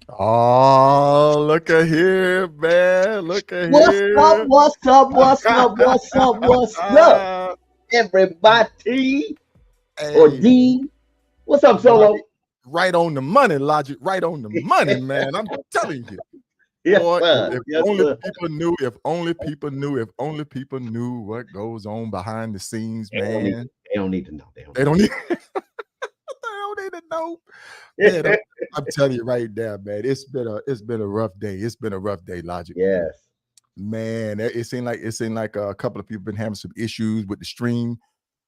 Oh, look at here, man. Look at What's up? here. What's up? What's up? What's up? What's up? Everybody or Hey, D. What's up, right, Solo? right on the money, Logic. Right on the money, man. I'm telling you. Yes, Boy, sir. if Yes, only sir. people knew, if only people knew, if only people knew what goes on behind the scenes, They don't need. man. They don't need to know. They don't They need don't need, they don't need to know. Man, to. I'm telling you right now, man. It's been a rough day. It's been a rough day, Logic. Yes. Man, it seemed like a couple of people been having some issues with the stream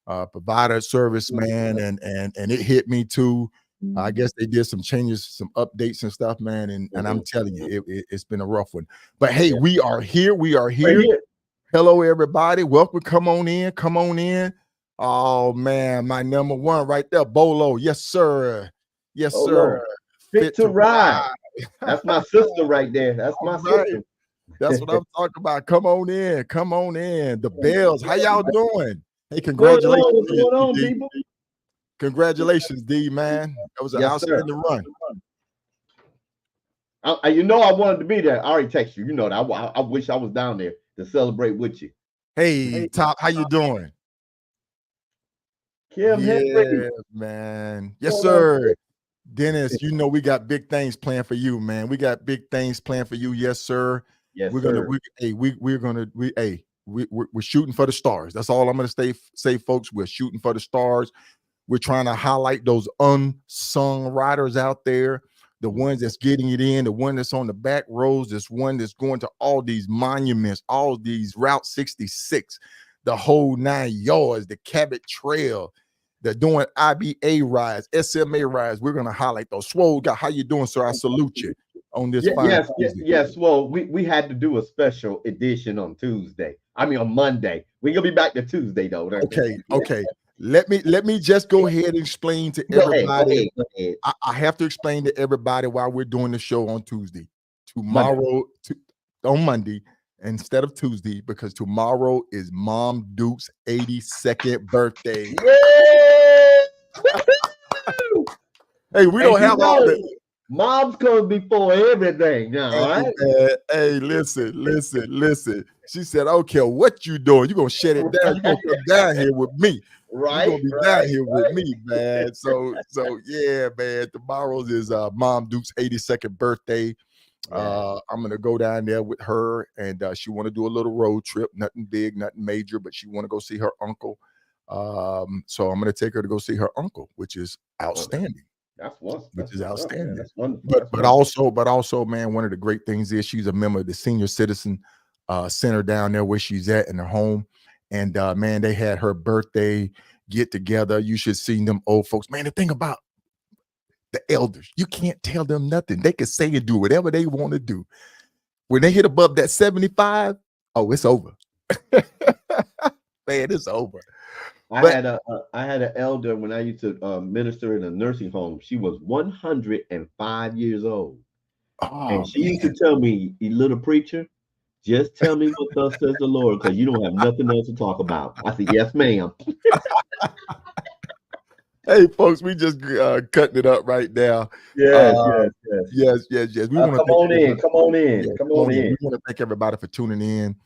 provider service, man, and it hit me too. I guess they did some changes, some updates and stuff, man, and I'm telling you, it's been a rough one. But hey, Yeah. we are here. We are Right here. here. Hello, everybody. Welcome. Come on in. Come on in. Oh man, my number one right there, Bolo. Yes, sir. Yes, Oh sir. no. Fit Fit to to ride. ride. That's my sister right there. That's All my right. sister. That's what I'm talking about. Come on in. Come on in. The Bells. How y'all doing? Hey, What's going congratulations on? What's to you, going on, D. people? Congratulations, D, man. That was an Yes, sir. outstanding run. You know I wanted to be there. I already texted you. You know that. I wish I was down there to celebrate with you. Hey, Top, how you doing? Kim Henry. Yeah, man. Yes, What's going on, sir. Kim? Dennis, you know we got big things planned for you, man. We got big things planned for you. Yes, sir. Yes, We're gonna sir. we hey we're gonna we hey we're shooting for the stars. That's all I'm gonna say, folks. We're shooting for the stars. We're trying to highlight those unsung riders out there, the ones that's getting it in, the one that's on the back rows, this one that's going to all these monuments, all these Route 66, the whole 9 yards, the Cabot Trail. They're doing IBA rides, SMA rides. We're gonna highlight those. Swole guy, how you doing, sir? I salute you on this fine Tuesday. Yes. Well, we had to do a special edition on Tuesday. I mean on Monday. We're gonna be back to Tuesday though. Okay. Let me just go ahead and explain to Go ahead. Go everybody. ahead. Go ahead. I have to explain to everybody why we're doing the show on Tuesday. Monday. On Monday instead of Tuesday, because tomorrow is Mom Duke's 82nd birthday. Yeah. Hey, we And don't you have all know, the mom's comes before everything now, hey, all right? man, hey, listen. She said, I don't care what you doing, you're gonna shut it down. You're gonna come down here with me. You're Right, gonna be down right, here with right. me, man. So yeah, man. Tomorrow's is Mom Duke's 82nd birthday. Yeah. I'm gonna go down there with her, and she want to do a little road trip, nothing big, nothing major, but she want to go see her uncle. So I'm gonna take her to go see her uncle, which is Oh, outstanding. that's what's up, man. That's wonderful. But That's but wonderful. also, but also, man, one of the great things is she's a member of the senior citizen center down there where she's at in her home. And man, they had her birthday get together. You should see them old folks. Man, the thing about the elders, you can't tell them nothing. They can say and do whatever they want to do. When they hit above that 75, oh, it's over. Man, it's over. But I had an elder when I used to minister in a nursing home. She was 105 years old. And oh she used to man, tell me, "You little preacher, just tell me what thus says the Lord, because you don't have nothing else to talk about." I said, "Yes, ma'am." hey folks, we just cutting it up right now. Yes, Uh, yes, yes. yes. We want to Come thank on in, everybody. come on in, Yeah, come come on on in. in. We want to thank everybody for tuning in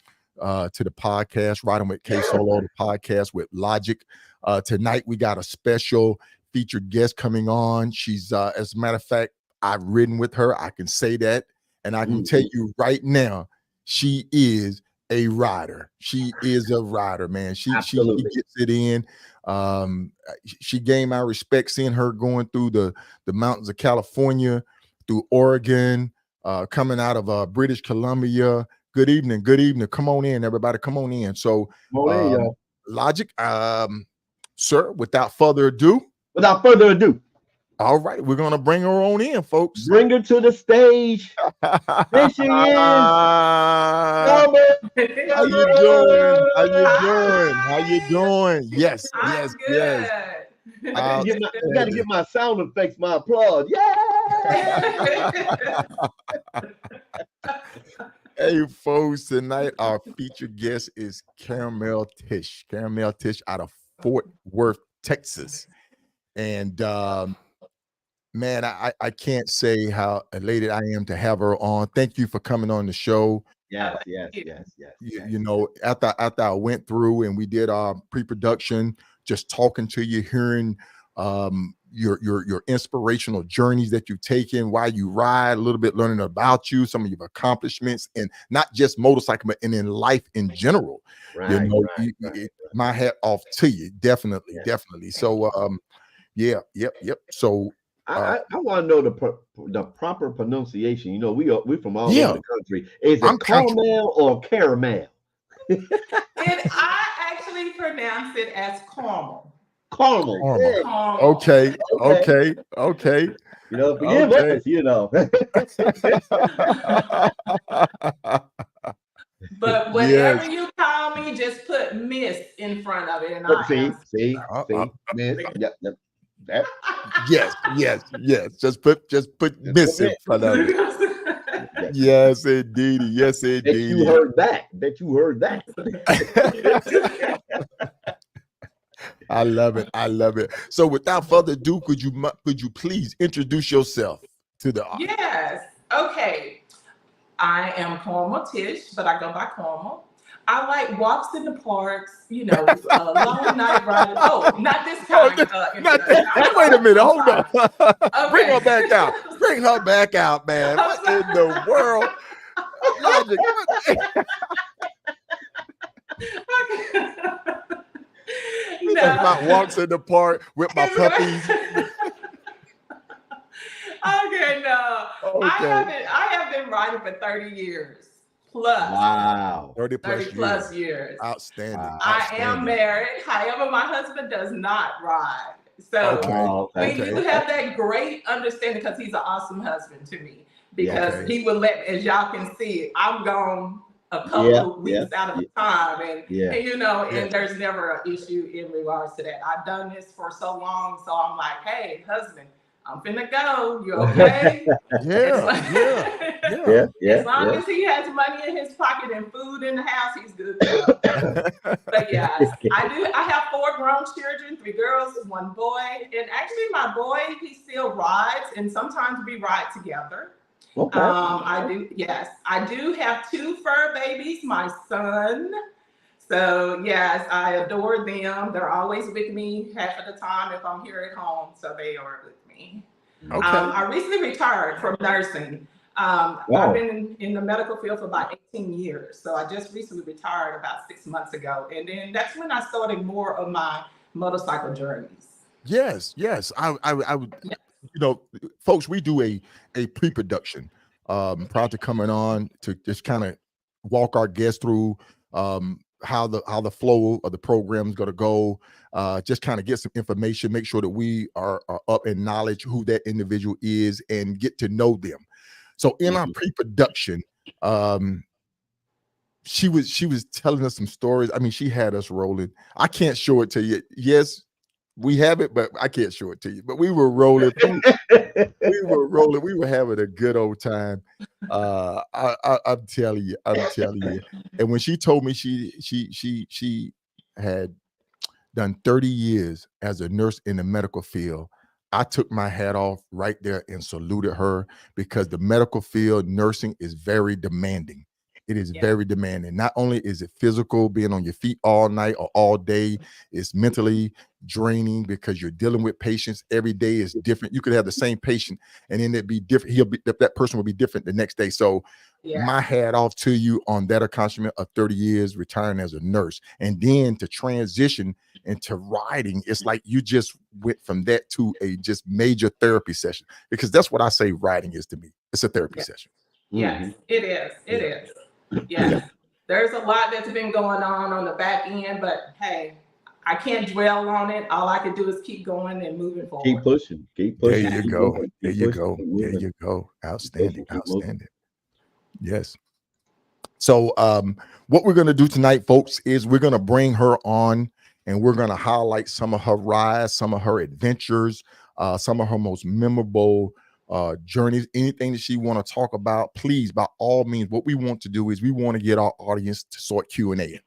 to the podcast, Riding with Ksolo, the podcast with Logic. Tonight we got a special featured guest coming on. She's as a matter of fact, I've ridden with her. I can say that, and I can tell Mhm. you right now, she is a rider. She is a rider, man. She Absolutely. gets it in. She gained my respect seeing her going through the mountains of California, through Oregon, coming out of British Columbia. Good evening. Good evening. Come on in, everybody. Come on in. So, Come on in, y'all. Logic, sir, without further ado, Without further ado, all right, we're going to bring her on in, folks. bring her to the stage. There she is. How Carmel. you doing? How you doing? How you doing? Yes, yes, yes. I gotta Outstanding. get my sound effects, my applause. Yeah. Hey, folks, tonight our featured guest is Carmel Tish. Carmel Tish out of Fort Worth, Texas. And Man, I can't say how elated I am to have her on. Thank you for coming on the show. Yes, yes, yes, yes, yes. You know, after I went through and we did our pre-production, just talking to you, hearing your inspirational journeys that you've taken while you ride, a little bit learning about you, some of your accomplishments, and not just motorcycle, but in life in general. You Right, know, right, right. my hat off to you, definitely, Yeah. definitely. So yeah, yep. So I want to know the proper pronunciation. You know, we from all over yeah, the country. Is I'm it country. Carmel or Caramel? And I actually pronounce it as caramel. Caramel. Karma. Yeah. Caramel. Okay, Okay. okay. You know, forgive Okay. us. You know. But Yes. whatever you call me, just put Miss in front of it and But I'll see, answer. see, Uh, uh, see, Miss. Yep, yep. That, yes. Just put that's what miss in meant. front of it. Yes. Yes, indeedy. Yes, Bet you indeedy. heard that. Bet you heard that. I love it. I love it. So, without further ado, could you please introduce yourself to the audience? Yes. Okay. I am Carmel Tish, but I go by Carmel. I like walks in the parks, long night riding. Oh, not this Oh, kind of not introduction. wait a minute. I'm Hold sorry. on. Bring her Okay. back out. Bring her back out, man. I'm What in the world? Logic. sorry. We talking about walks in the park with my puppies. Okay, no. Okay. I have been riding for 30 years plus. Wow. 30 30 plus plus years. years. Outstanding. Wow. I am Outstanding. married. However, my husband does not ride. So Okay. Wow, we okay. do have that great understanding because he's an awesome husband to me. Because Okay. he would as y'all can see, I'm gone a couple Yeah, of weeks yeah, out of the time. And, yeah. and Yeah. and there's never an issue in regards to that. I've done this for so long. So I'm like, hey, husband, I'm finna go. You okay? Yeah. Yeah, yeah, As long yeah. as he has money in his pocket and food in the house, he's good to go. But yes, I do. I have 4 grown children, 3 girls, 1 boy. And actually my boy, he still rides and sometimes we ride together. Okay. I do, yes. I do have 2 fur babies, my son. So yes, I adore them. They're always with me half of the time if I'm here at home. So they are with me. Okay. I recently retired from nursing. Wow. I've been in the medical field for about 18 years. So I just recently retired about 6 months ago. And then that's when I started more of my motorcycle journeys. Yes. I would, folks, we do a pre-production prior to coming on to just kind of walk our guests through how the flow of the program is going to go, just kind of get some information, make sure that we are up in knowledge who that individual is and get to know them. So in our pre-production, she was telling us some stories. I mean, she had us rolling. I can't show it to you. Yes, we have it, but I can't show it to you. But we were rolling. We were rolling. We were having a good old time. I'm telling you. And when she told me she had done 30 years as a nurse in the medical field, I took my hat off right there and saluted her because the medical field, nursing is very demanding. It is very demanding. Not only is it physical, being on your feet all night or all day, it's mentally draining because you're dealing with patients every day is different. You could have the same patient and then it'd be different. That person will be different the next day. So my hat off to you on that accomplishment of 30 years retiring as a nurse. And then to transition into riding, it's like you just went from that to a just major therapy session, because that's what I say riding is to me. It's a therapy session. Yes, it is. It is. Yes. There's a lot that's been going on the back end, but hey, I can't dwell on it. All I can do is keep going and moving forward. Keep pushing. Keep There pushing. you keep go. moving, There keep you pushing, go. keep There moving. you go. Outstanding. Keep moving. Outstanding. Yes. So what we're going to do tonight, folks, is we're going to bring her on and we're going to highlight some of her rides, some of her adventures, some of her most memorable journeys, anything that she want to talk about. Please, by all means, what we want to do is we want to get our audience to sort Q&A.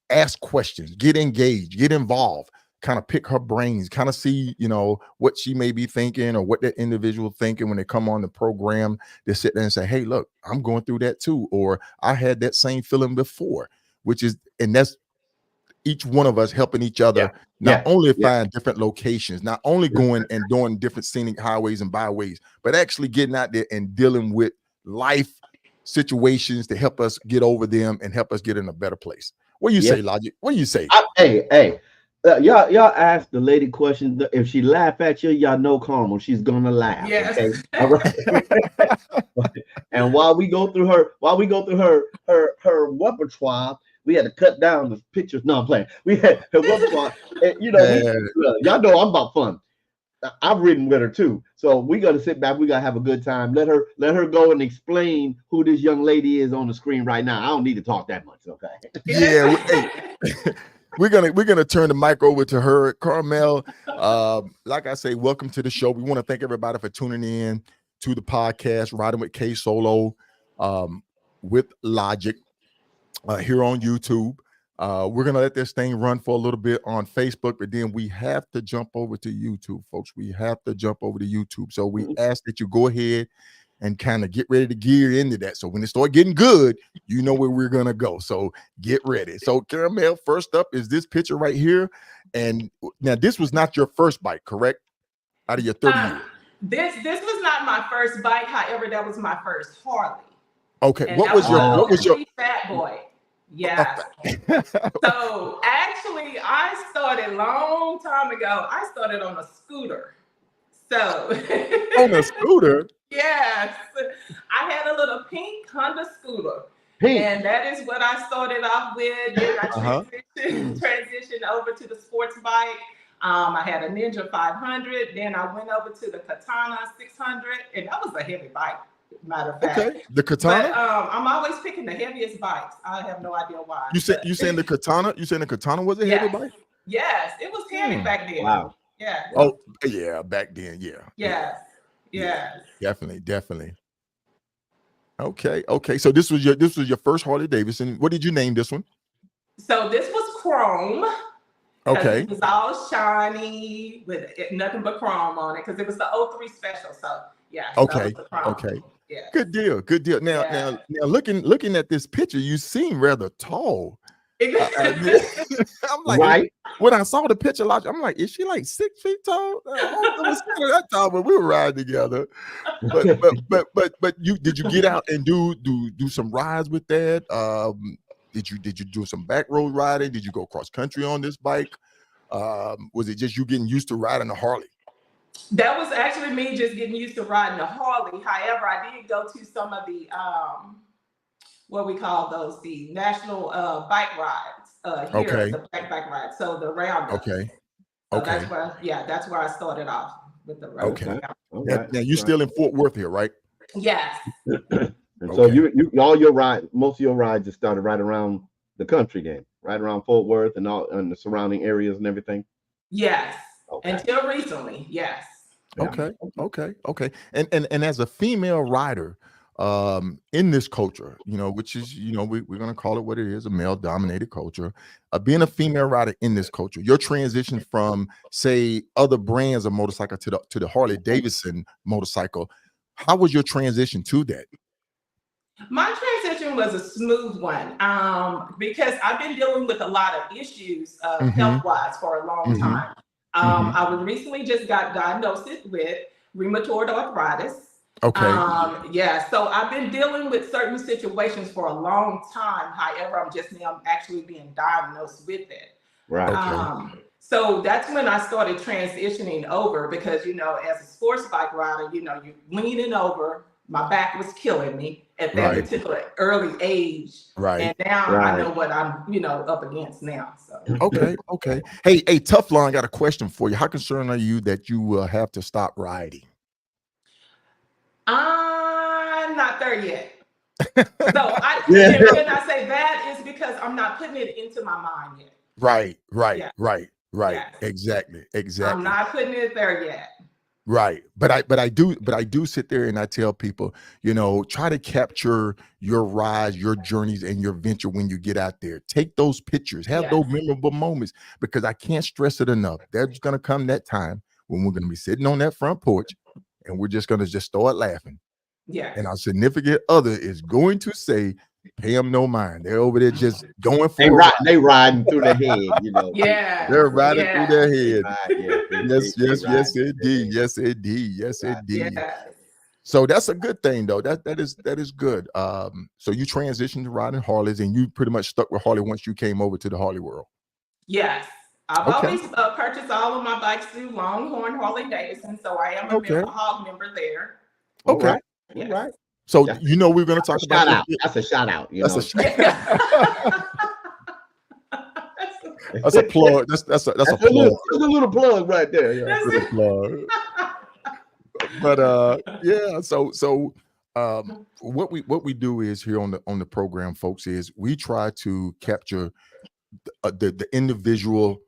Ask questions, get engaged, get involved. kind of pick her brains, kind of see, you know, what she may be thinking or what that individual thinking when they come on the program. They sit there and say, hey, look, I'm going through that too, or I had that same feeling before, which is, and that's each one of us helping each other, not only find different locations, not only going and doing different scenic highways and byways, but actually getting out there and dealing with life situations to help us get over them and help us get in a better place. What do you say, Logic? What do you say? Hey, y'all ask the lady question. If she laugh at you, y'all know Carmel. She's gonna laugh. Yes. Okay. All right. And while we go through her repertoire, we had to cut down the pictures. No, I'm playing. We had her repertoire. And, you know, y'all know I'm about fun. I've ridden with her too, so we got to sit back. We got to have a good time. Let her go and explain who this young lady is on the screen right now. I don't need to talk that much, okay? Yeah, we're gonna turn the mic over to her, Carmel. Like I say, welcome to the show. We want to thank everybody for tuning in to the podcast, Riding with Ksolo, with Logic, here on YouTube. We're gonna let this thing run for a little bit on Facebook, but then we have to jump over to YouTube, folks. We have to jump over to YouTube. So we ask that you go ahead and kind of get ready to gear into that. So when it start getting good, you know where we're gonna go. So get ready. So Carmel, first up is this picture right here. And now this was not your first bike, correct? Out of your 30 years. This was not my first bike. However, that was my first Harley. Okay. And what was your Fat Boy? Yeah. So actually, I started a long time ago. I started on a scooter. So on a scooter? Yes. I had a little pink Honda scooter. And that is what I started off with. Then I transitioned over to the sports bike. I had a Ninja 500. Then I went over to the Katana 600, and that was a heavy bike. Matter of fact, okay, the Katana. But, I'm always picking the heaviest bikes. I have no idea why. You saying the Katana? You saying the Katana was a heavy bike? Yes, it was heavy back then. Wow. Yeah. Oh yeah, back then. Yeah. Yes. Definitely. Okay. So this was your first Harley Davidson. What did you name this one? So this was chrome. Okay. It was all shiny with nothing but chrome on it because it was the 03 special. So yeah. Okay. Okay. Yeah. Good deal. Now looking at this picture, you seem rather tall. I'm like, right. When I saw the picture, I'm like, is she like 6 feet tall? I was kind of that tall, but we were riding together. But did you get out and do some rides with that? Did you do some back road riding? Did you go cross country on this bike? Was it just you getting used to riding a Harley? That was actually me just getting used to riding a Harley. However, I did go to some of the what we call those, the national bike rides here, the black bike rides. So the roundups. Okay. So that's where I started off with the roundups. Okay. Now you're still in Fort Worth here, right? Yes. And so you all your rides, most of your rides just started right around the country then, right around Fort Worth and all and the surrounding areas and everything. Yes. Until recently, yes. Okay. And as a female rider, in this culture, which is, we're going to call it what it is, a male dominated culture, being a female rider in this culture, your transition from, say, other brands of motorcycle to the Harley Davidson motorcycle, how was your transition to that? My transition was a smooth one, because I've been dealing with a lot of issues health-wise for a long time. I was recently just got diagnosed with rheumatoid arthritis. Okay. So I've been dealing with certain situations for a long time. However, I'm just now actually being diagnosed with it. Right. So that's when I started transitioning over because, as a sports bike rider, you're leaning over. My back was killing me at that particular early age. Right. And now I know what I'm, up against now. So. Okay. Hey, Teflon, got a question for you. How concerned are you that you will have to stop riding? I'm not there yet. So when I say that is because I'm not putting it into my mind yet. Right. Exactly. I'm not putting it there yet. Right. But I do sit there and I tell people, try to capture your rides, your journeys, and your venture when you get out there. Take those pictures, have those memorable moments, because I can't stress it enough. There's gonna come that time when we're gonna be sitting on that front porch and we're just gonna start laughing. Yeah. And our significant other is going to say, pay them no mind. They're over there just going for they riding through their head, Yeah. They're riding through their head. Yes, indeed. Yes, indeed. Yes, indeed. Yes. So that's a good thing, though. That is good. So you transitioned to riding Harleys, and you pretty much stuck with Harley once you came over to the Harley world. Yes. I've always purchased all of my bikes through Longhorn Harley Davidson, so I am a hog member there. Okay. Yes. All right. So we're going to talk about shout out. That's a shout out. That's a plug. That's a plug. That's a little plug right there. Yeah. That's a plug. But so what we do is here on the program, folks, is we try to capture the individual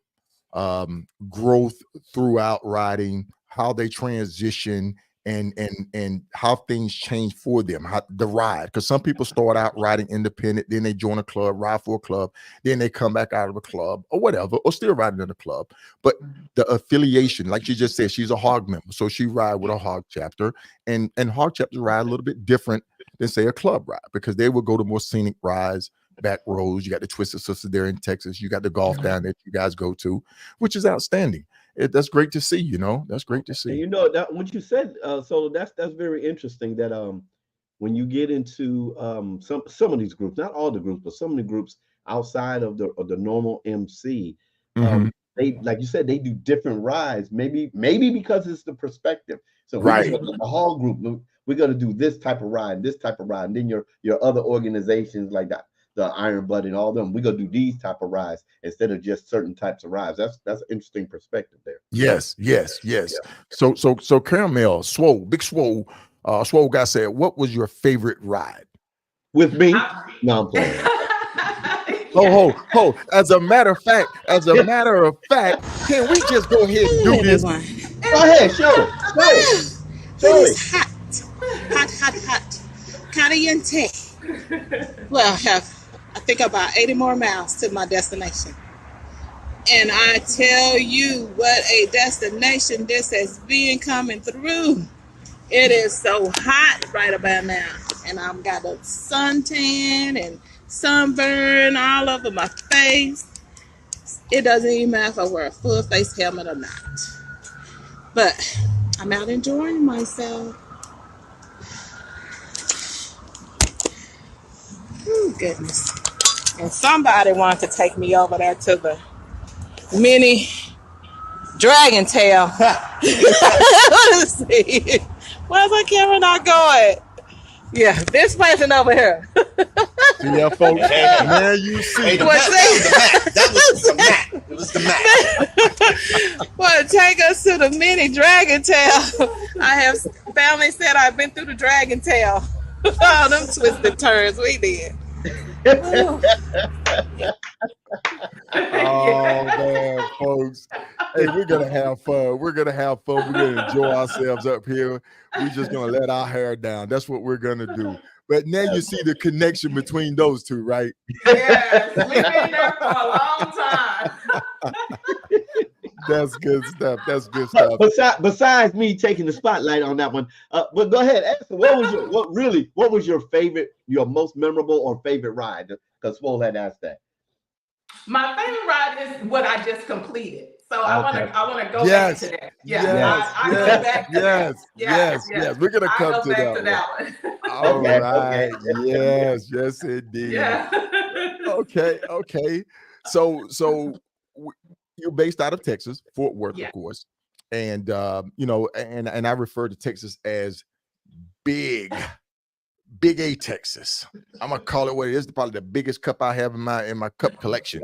growth throughout riding, how they transition, and how things change for them, how the ride, because some people start out riding independent, then they join a club, ride for a club, then they come back out of a club or whatever, or still riding in a club. But the affiliation, like you just said, she's a hog member, so she ride with a hog chapter, and hog chapters ride a little bit different than say a club ride, because they will go to more scenic rides, back roads. You got the Twisted Sisters there in Texas, you got the golf down there you guys go to, which is outstanding. That's great to see. That's great to see. That what you said, so that's very interesting. That when you get into some of these groups, not all the groups, but some of the groups outside of the normal MC, they, like you said, they do different rides. Maybe because it's the perspective. So right, the hall group, we're gonna do this type of ride, and then your other organizations like that, the Iron Blood and all them, we're gonna do these type of rides instead of just certain types of rides. That's an interesting perspective there. Yes. So Carmel, Big Swole guy said, what was your favorite ride? With me? No, I'm playing. Ho. As a matter of fact, can we just go ahead and do this? Go ahead, show it. It's hot. Caliente. Well, I think about 80 more miles to my destination. And I tell you what a destination this has been coming through. It is so hot right about now. And I've got a suntan and sunburn all over my face. It doesn't even matter if I wear a full face helmet or not. But I'm out enjoying myself. Oh, goodness. And somebody wanted to take me over there to the mini dragon tail. Let's see. Where's my camera not going? Yeah, this person over here. See that, folks? Man, you see. That was the map. Well, take us to the mini dragon tail. I have family said I've been through the dragon tail. All them twisted turns we did. Oh man, folks. Hey, we're gonna have fun. We're gonna enjoy ourselves up here. We're just gonna let our hair down. That's what we're gonna do. But now you see the connection between those two, right? Yes, we've been there for a long time. That's good stuff. Besides me taking the spotlight on that one, but go ahead, Esther, what was your favorite, your most memorable or favorite ride? Because Swole had asked that. My favorite ride is what I just completed. So I want to go back to that. Yes. We're gonna come to that one. All right. Okay. Yes, indeed. Yeah. Okay. So you're based out of Texas, Fort Worth, of course, and and I refer to Texas as Big A Texas. I'm gonna call it what it is. Probably the biggest cup I have in my cup collection.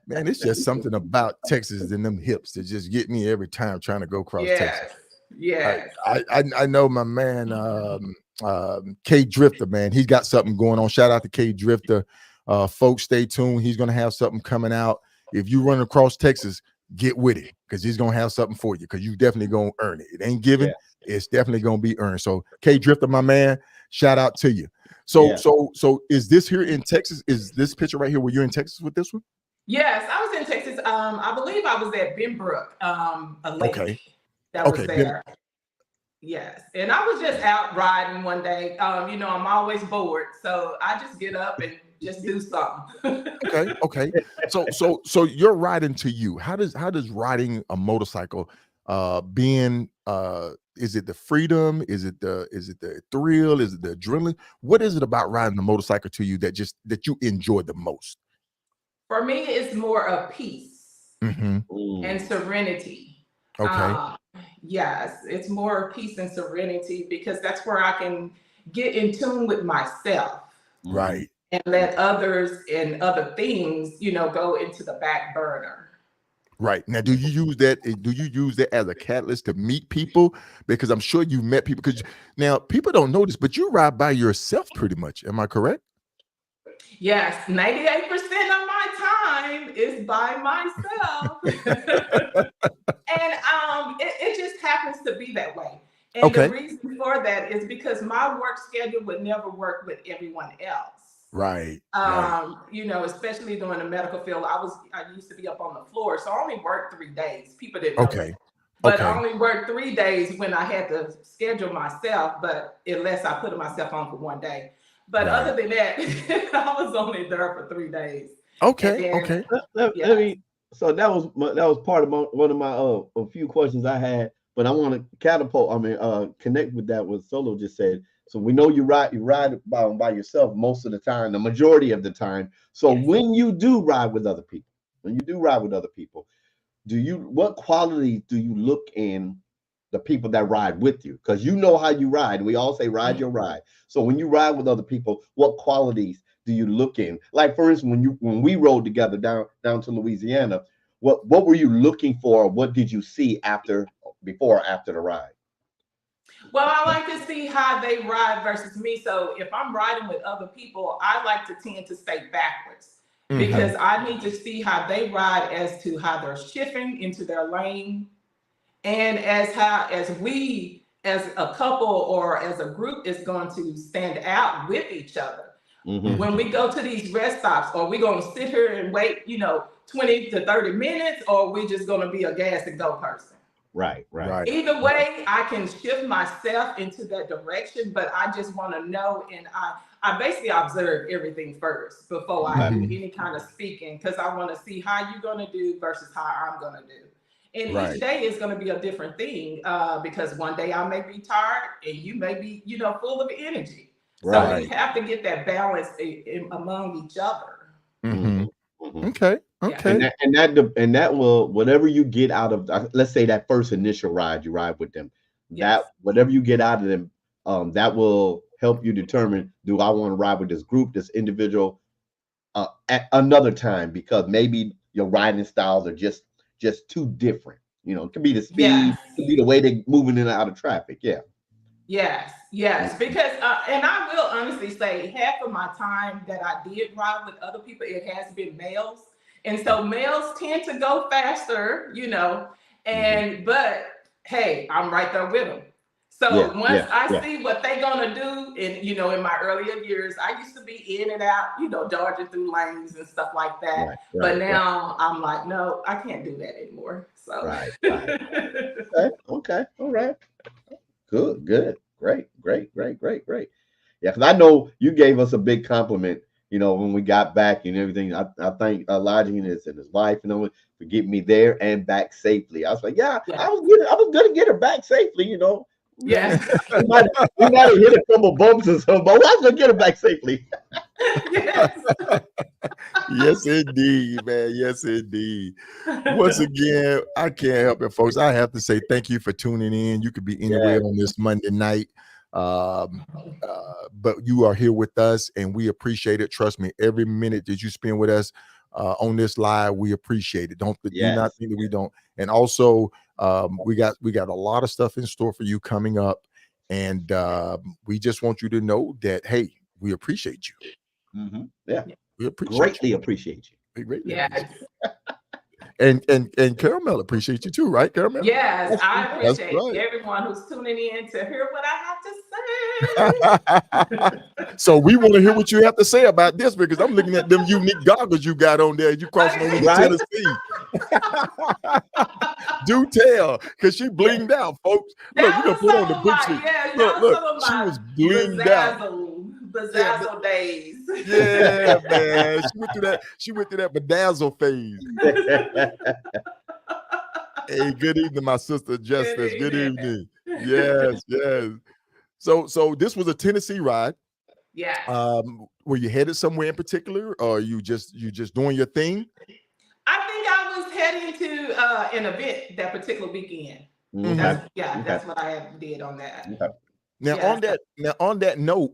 Man, it's just something about Texas and them hips that just get me every time trying to go across Texas. Yes. I know my man K Drifter, man. He's got something going on. Shout out to K Drifter. Folks, stay tuned. He's gonna have something coming out. If you run across Texas, get with it, because he's gonna have something for you, because you definitely gonna earn it. It ain't given, it's definitely gonna be earned. So K Drifter, my man, shout out to you. So so is this here in Texas? Is this picture right here where you're in Texas with this one? Yes, I was in Texas. I believe I was at Benbrook, a lake that was there. Yes, and I was just out riding one day. You know, I'm always bored, so I just get up and just do something. Okay. So you're riding to you. How does riding a motorcycle being is it the freedom? Is it the thrill? Is it the adrenaline? What is it about riding a motorcycle to you that you enjoy the most? For me, it's more of peace and serenity. Okay. Yes, it's more peace and serenity, because that's where I can get in tune with myself. Right. And let others and other things, you know, go into the back burner. Right. Now, do you use that? Do you use that as a catalyst to meet people? Because I'm sure you met people. Because now people don't know this, but you ride by yourself pretty much. Am I correct? Yes, 98% of my time is by myself. And it just happens to be that way. And the reason for that is because my work schedule would never work with everyone else. Right. You know, especially during the medical field, I used to be up on the floor, so I only worked 3 days. People didn't know that. But I only worked 3 days when I had to schedule myself, but unless I put myself on for 1 day. But other than that, I was only there for 3 days. Let me. So that was part of one of my a few questions I had, but I want to connect with that what Ksolo just said. So we know you ride by yourself most of the time, the majority of the time. So when you do ride with other people, what qualities do you look in the people that ride with you? Because you know how you ride. We all say ride your ride. So when you ride with other people, what qualities do you look in? Like, for instance, when we rode together down to Louisiana, what were you looking for? What did you see before or after the ride? Well, I like to see how they ride versus me. So if I'm riding with other people, I like to tend to stay backwards, because I need to see how they ride as to how they're shifting into their lane, and as we as a couple or as a group is going to stand out with each other. When we go to these rest stops, or we going to sit here and wait, 20 to 30 minutes, or we just going to be a gas and go person. Right. Either way, I can shift myself into that direction, but I just want to know, and I basically observe everything first before I do any kind of speaking, because I want to see how you're going to do versus how I'm going to do. And each day is going to be a different thing, because one day I may be tired and you may be, full of energy. So we have to get that balance among each other. Okay. And that will, whatever you get out of, let's say that first initial ride, you ride with them, that whatever you get out of them, that will help you determine, do I want to ride with this group, this individual, at another time, because maybe your riding styles are just too different. It could be the speed, it could be the way they're moving in and out of traffic. Yes, because and I will honestly say, half of my time that I did ride with other people, it has been males. And so males tend to go faster, but hey, I'm right there with them. So once I see what they're gonna do, and in my earlier years, I used to be in and out, dodging through lanes and stuff like that. But now I'm like, no, I can't do that anymore. So okay, all right, good, great. Yeah, because I know you gave us a big compliment, when we got back and everything. I thank Elijah and his wife, for getting me there and back safely. I was like, I was gonna get her back safely, Yeah. we might have hit a couple bumps or something, but I was gonna get her back safely. Yes, indeed, man. Yes, indeed. Once again, I can't help it, folks. I have to say thank you for tuning in. You could be anywhere on this Monday night, but you are here with us, and we appreciate it. Trust me, every minute that you spend with us on this live, we appreciate it. Do not think that we don't. And also, we got a lot of stuff in store for you coming up, and we just want you to know that, hey, we appreciate you. Yeah, we appreciate greatly you. appreciate you. We greatly Yes. appreciate you. And Caramel appreciate you too, right, Caramel? Yes, I That's appreciate right. everyone who's tuning in to hear what I have to say. So we want to hear what you have to say about this, because I'm looking at them unique goggles you got on there. You crossing over to Right. Tennessee. Do tell, because she blinged out, folks. Look, That we're was gonna put on some the of big my, sheet. yeah, that Look, was look, some of she my was blinged out. bezazzle days. Yeah, man. She went through that bedazzle phase. Hey, good evening, my sister Justice. Good evening. Yes, yes. So this was a Tennessee ride. Yeah. Were you headed somewhere in particular, or you just doing your thing? I think I was heading to an event that particular weekend. Okay. That's what I did on that. Okay. Now on that note,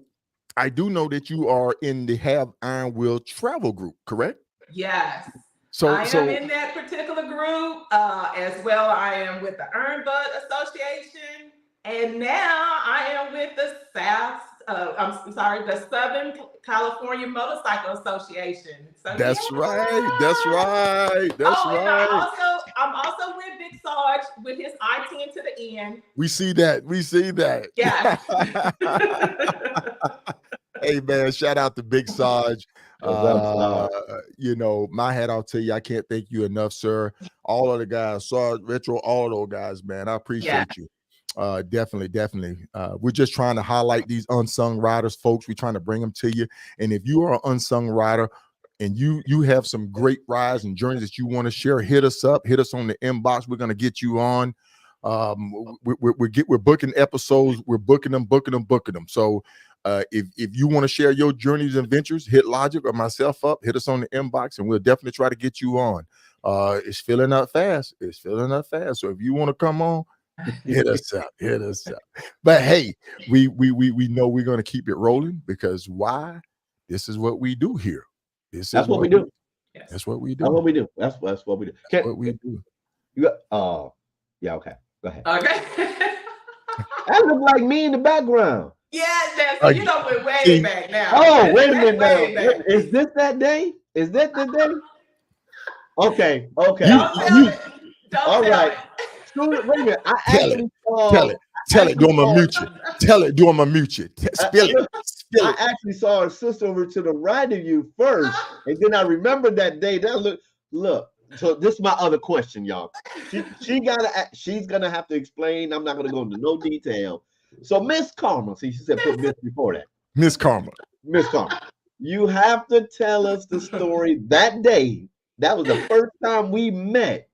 I do know that you are in the Have Iron Will travel group, correct? Yes. So I am in that particular group as well. I am with the Earn Bud Association, and now I am with the the Southern California Motorcycle Association. So that's yeah. right. That's right. That's And right. I'm also with Big Sarge with his I-10 to the end. We see that. We see that. Yeah. Hey man, shout out to Big Sarge. You know, my hat off to you. I can't thank you enough, sir. All of the guys, Sarge, Retro, all of those guys, man. I appreciate you. Definitely. We're just trying to highlight these unsung riders, folks. We're trying to bring them to you. And if you are an unsung rider and you have some great rides and journeys that you want to share, hit us up, hit us on the inbox. We're gonna get you on. We're booking episodes, we're booking them. So if you want to share your journeys and ventures, hit Logic or myself up, hit us on the inbox, and we'll definitely try to get you on. It's filling up fast. So if you want to come on, hit us up. But hey, we know we're going to keep it rolling, because why? This is what we do here. That's what we do. That's what we do. That's what we do. That's what we do. What we do. You got yeah, okay. Go ahead. Okay. That look like me in the background. Yeah, that's you know we're way back now. Oh, wait a minute now. Is this that day? Is that the day? Okay. Don't tell it. All right. Wait a minute. I actually saw. Tell it. Do I'm gonna mute you. Tell it. Do I'm gonna mute you. Spill it. I actually saw a sister over to the right of you first, and then I remembered that day. That look. So this is my other question, y'all. She's gonna have to explain. I'm not gonna go into no detail. So Miss Carmel, see, she said put Miss before that. Miss Carmel, you have to tell us the story that day. That was the first time we met.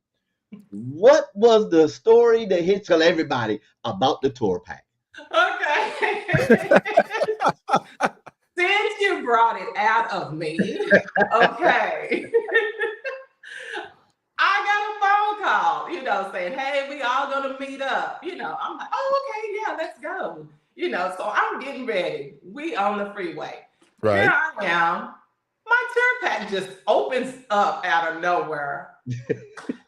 What was the story that hit tell everybody about the tour pack? Okay. Since you brought it out of me, okay. I got a phone call, saying, hey, we all gonna meet up. I'm like, oh, okay, yeah, let's go. So I'm getting ready. We on the freeway. Right. Here I am. My tour pack just opens up out of nowhere.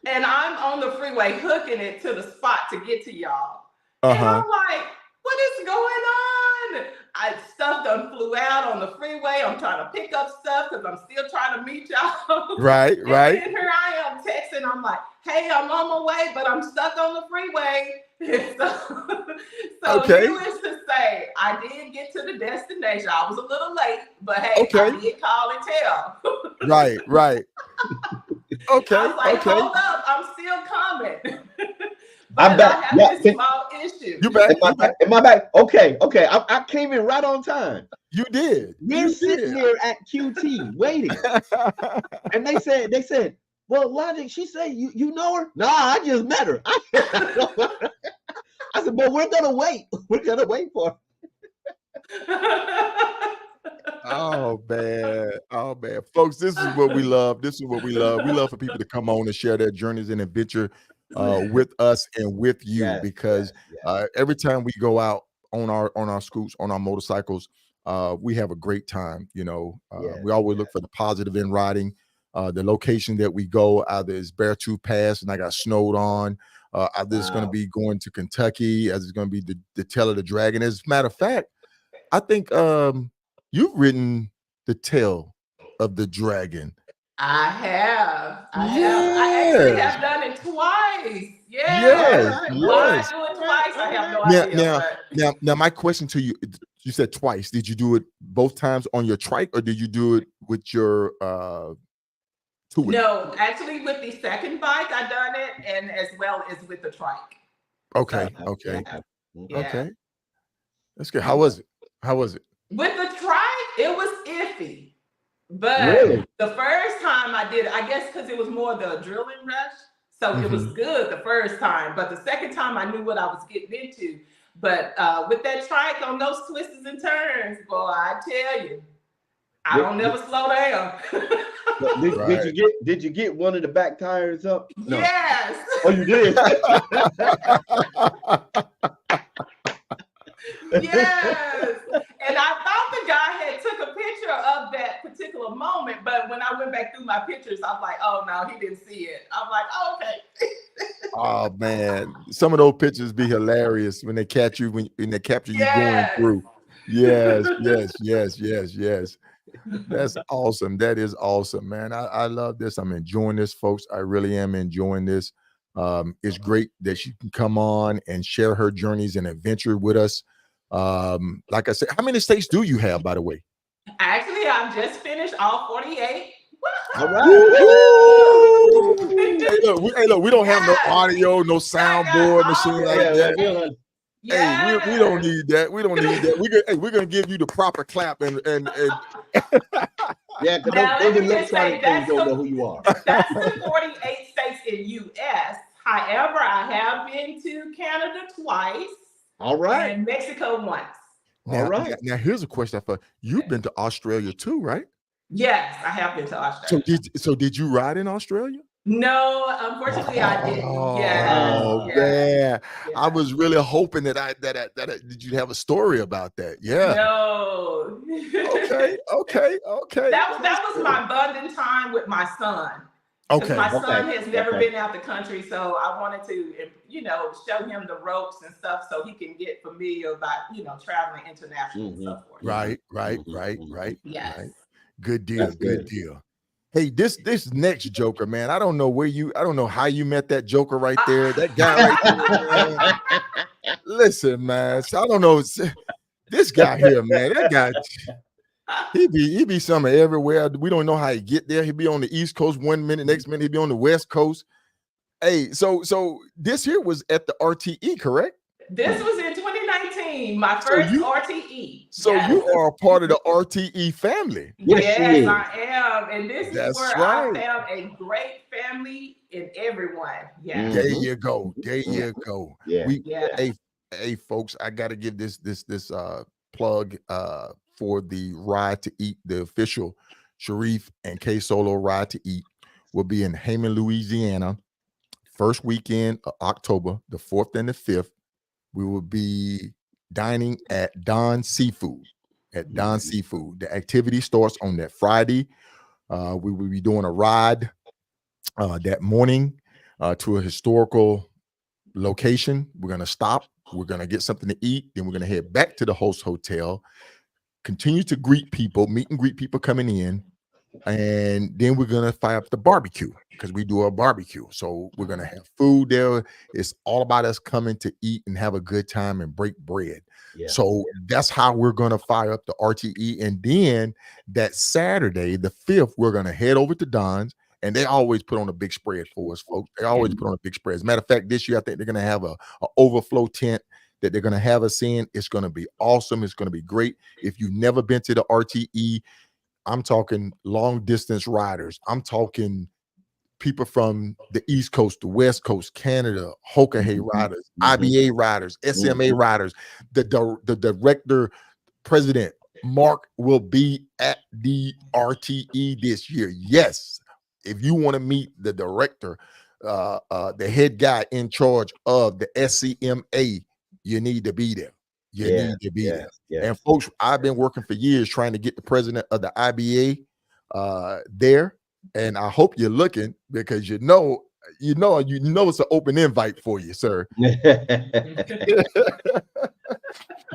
And I'm on the freeway hooking it to the spot to get to y'all. And I'm like, what is going on? Stuff done flew out on the freeway. I'm trying to pick up stuff because I'm still trying to meet y'all. Right. And here I am texting. I'm like, hey, I'm on my way, but I'm stuck on the freeway. So needless to say, I did get to the destination. I was a little late, but hey, I did call and tell. Right. Okay. I was like, hold up, I'm still coming. I'm back. I have this small issue. You back? Am I back? Okay. I came in right on time. You did. We're sitting here at QT waiting, and they said, well, Logic. She said, you know her? No, I just met her. I said, but we're gonna wait. We're gonna wait for her. Oh man, folks, this is what we love. We love for people to come on and share their journeys and adventure with us and with you, because every time we go out on our scoots, on our motorcycles, we have a great time. We always look for the positive in riding. The location that we go, either is Beartooth Pass, and I got snowed on. Either it's going to be going to Kentucky, as it's going to be the Tail of the Dragon. As a matter of fact, I think you've ridden the Tail of the Dragon. I have. I actually Yes. have done it twice. Yes. Yeah. All Why Yes. I do it twice? I have no Now, idea. now, my question to you: you said twice. Did you do it both times on your trike, or did you do it with your two wheel? No, actually, with the second bike, I done it, and as well as with the trike. Okay. So, Okay. yeah. Okay. That's good. How was it? How was it? With the trike, it was iffy. But Really? the first time I did it, I guess because it was more the adrenaline rush. So it was good the first time. But the second time, I knew what I was getting into. But with that trike on those twists and turns, boy, I tell you, I don't never slow down. Did you get one of the back tires up? No. Yes. Oh, you did? Yes. And I thought the guy had took a picture of that particular moment, but when I went back through my pictures, I'm like, oh no, he didn't see it. I'm like, oh, okay. Oh man, some of those pictures be hilarious when they catch you when they capture you going through. Yes, yes, yes, yes, yes. That's awesome. That is awesome, man. I love this. I'm enjoying this, folks. I really am enjoying this. It's great that she can come on and share her journeys and adventure with us. Like I said, how many states do you have, by the way? Actually, I've just finished all 48. All right. Hey, look, we don't have no audio, no soundboard machine like that. Hey, we don't need that. We don't need that. We're gonna give you the proper clap and yeah, because those electronic things don't know who you are. That's the 48 states in U.S. However, I have been to Canada twice. All right. And Mexico once. All right. Now here's a question for you've been to Australia too, right? Yes, I have been to Australia. So did you ride in Australia? No, unfortunately, I didn't. Oh, yeah. I was really hoping that did you have a story about that? Yeah. No. Okay. That was my bonding time with my son. Okay. My son has never been out the country, so I wanted to, show him the ropes and stuff so he can get familiar about, traveling internationally and so forth. Right. Yes. Right. Good deal. Good deal. Hey, this next joker, man. I don't know how you met that joker right there. That guy right there, man. Listen, man. So I don't know. This guy here, man. That guy, he be somewhere everywhere. We don't know how he get there. He be on the East Coast one minute, next minute he be on the West Coast. Hey, so this here was at the RTE, correct? This was in 2019, my first RTE. So you are a part of the RTE family. Yes, I am. And this is where I found a great family in everyone. Yeah. There you go. Yeah. Hey, folks, I got to give this plug for the Ride to Eat, the official Sharif and Ksolo Ride to Eat will be in Hammond, Louisiana, first weekend of October, the 4th and the 5th. We will be dining at Don Seafood. The activity starts on that Friday. We will be doing a ride that morning to a historical location. We're going to stop. We're going to get something to eat. Then we're going to head back to the host hotel, continue to meet and greet people coming in. And then we're going to fire up the barbecue because we do a barbecue. So we're going to have food there. It's all about us coming to eat and have a good time and break bread. Yeah. So that's how we're going to fire up the RTE. And then that Saturday, the 5th, we're going to head over to Don's. And they always put on a big spread for us, folks. They always put on a big spread. As a matter of fact, this year, I think they're going to have a overflow tent that they're going to have us in. It's going to be awesome. It's going to be great. If you've never been to the RTE, I'm talking long distance riders. I'm talking people from the East Coast, the West Coast, Canada, Hoka riders, IBA riders, SMA riders. The director, president, Mark, will be at the RTE this year. Yes. If you want to meet the director, the head guy in charge of the SCMA, you need to be there. You need to be there. Yeah. And folks, I've been working for years trying to get the president of the IBA there. And I hope you're looking because you know it's an open invite for you, sir.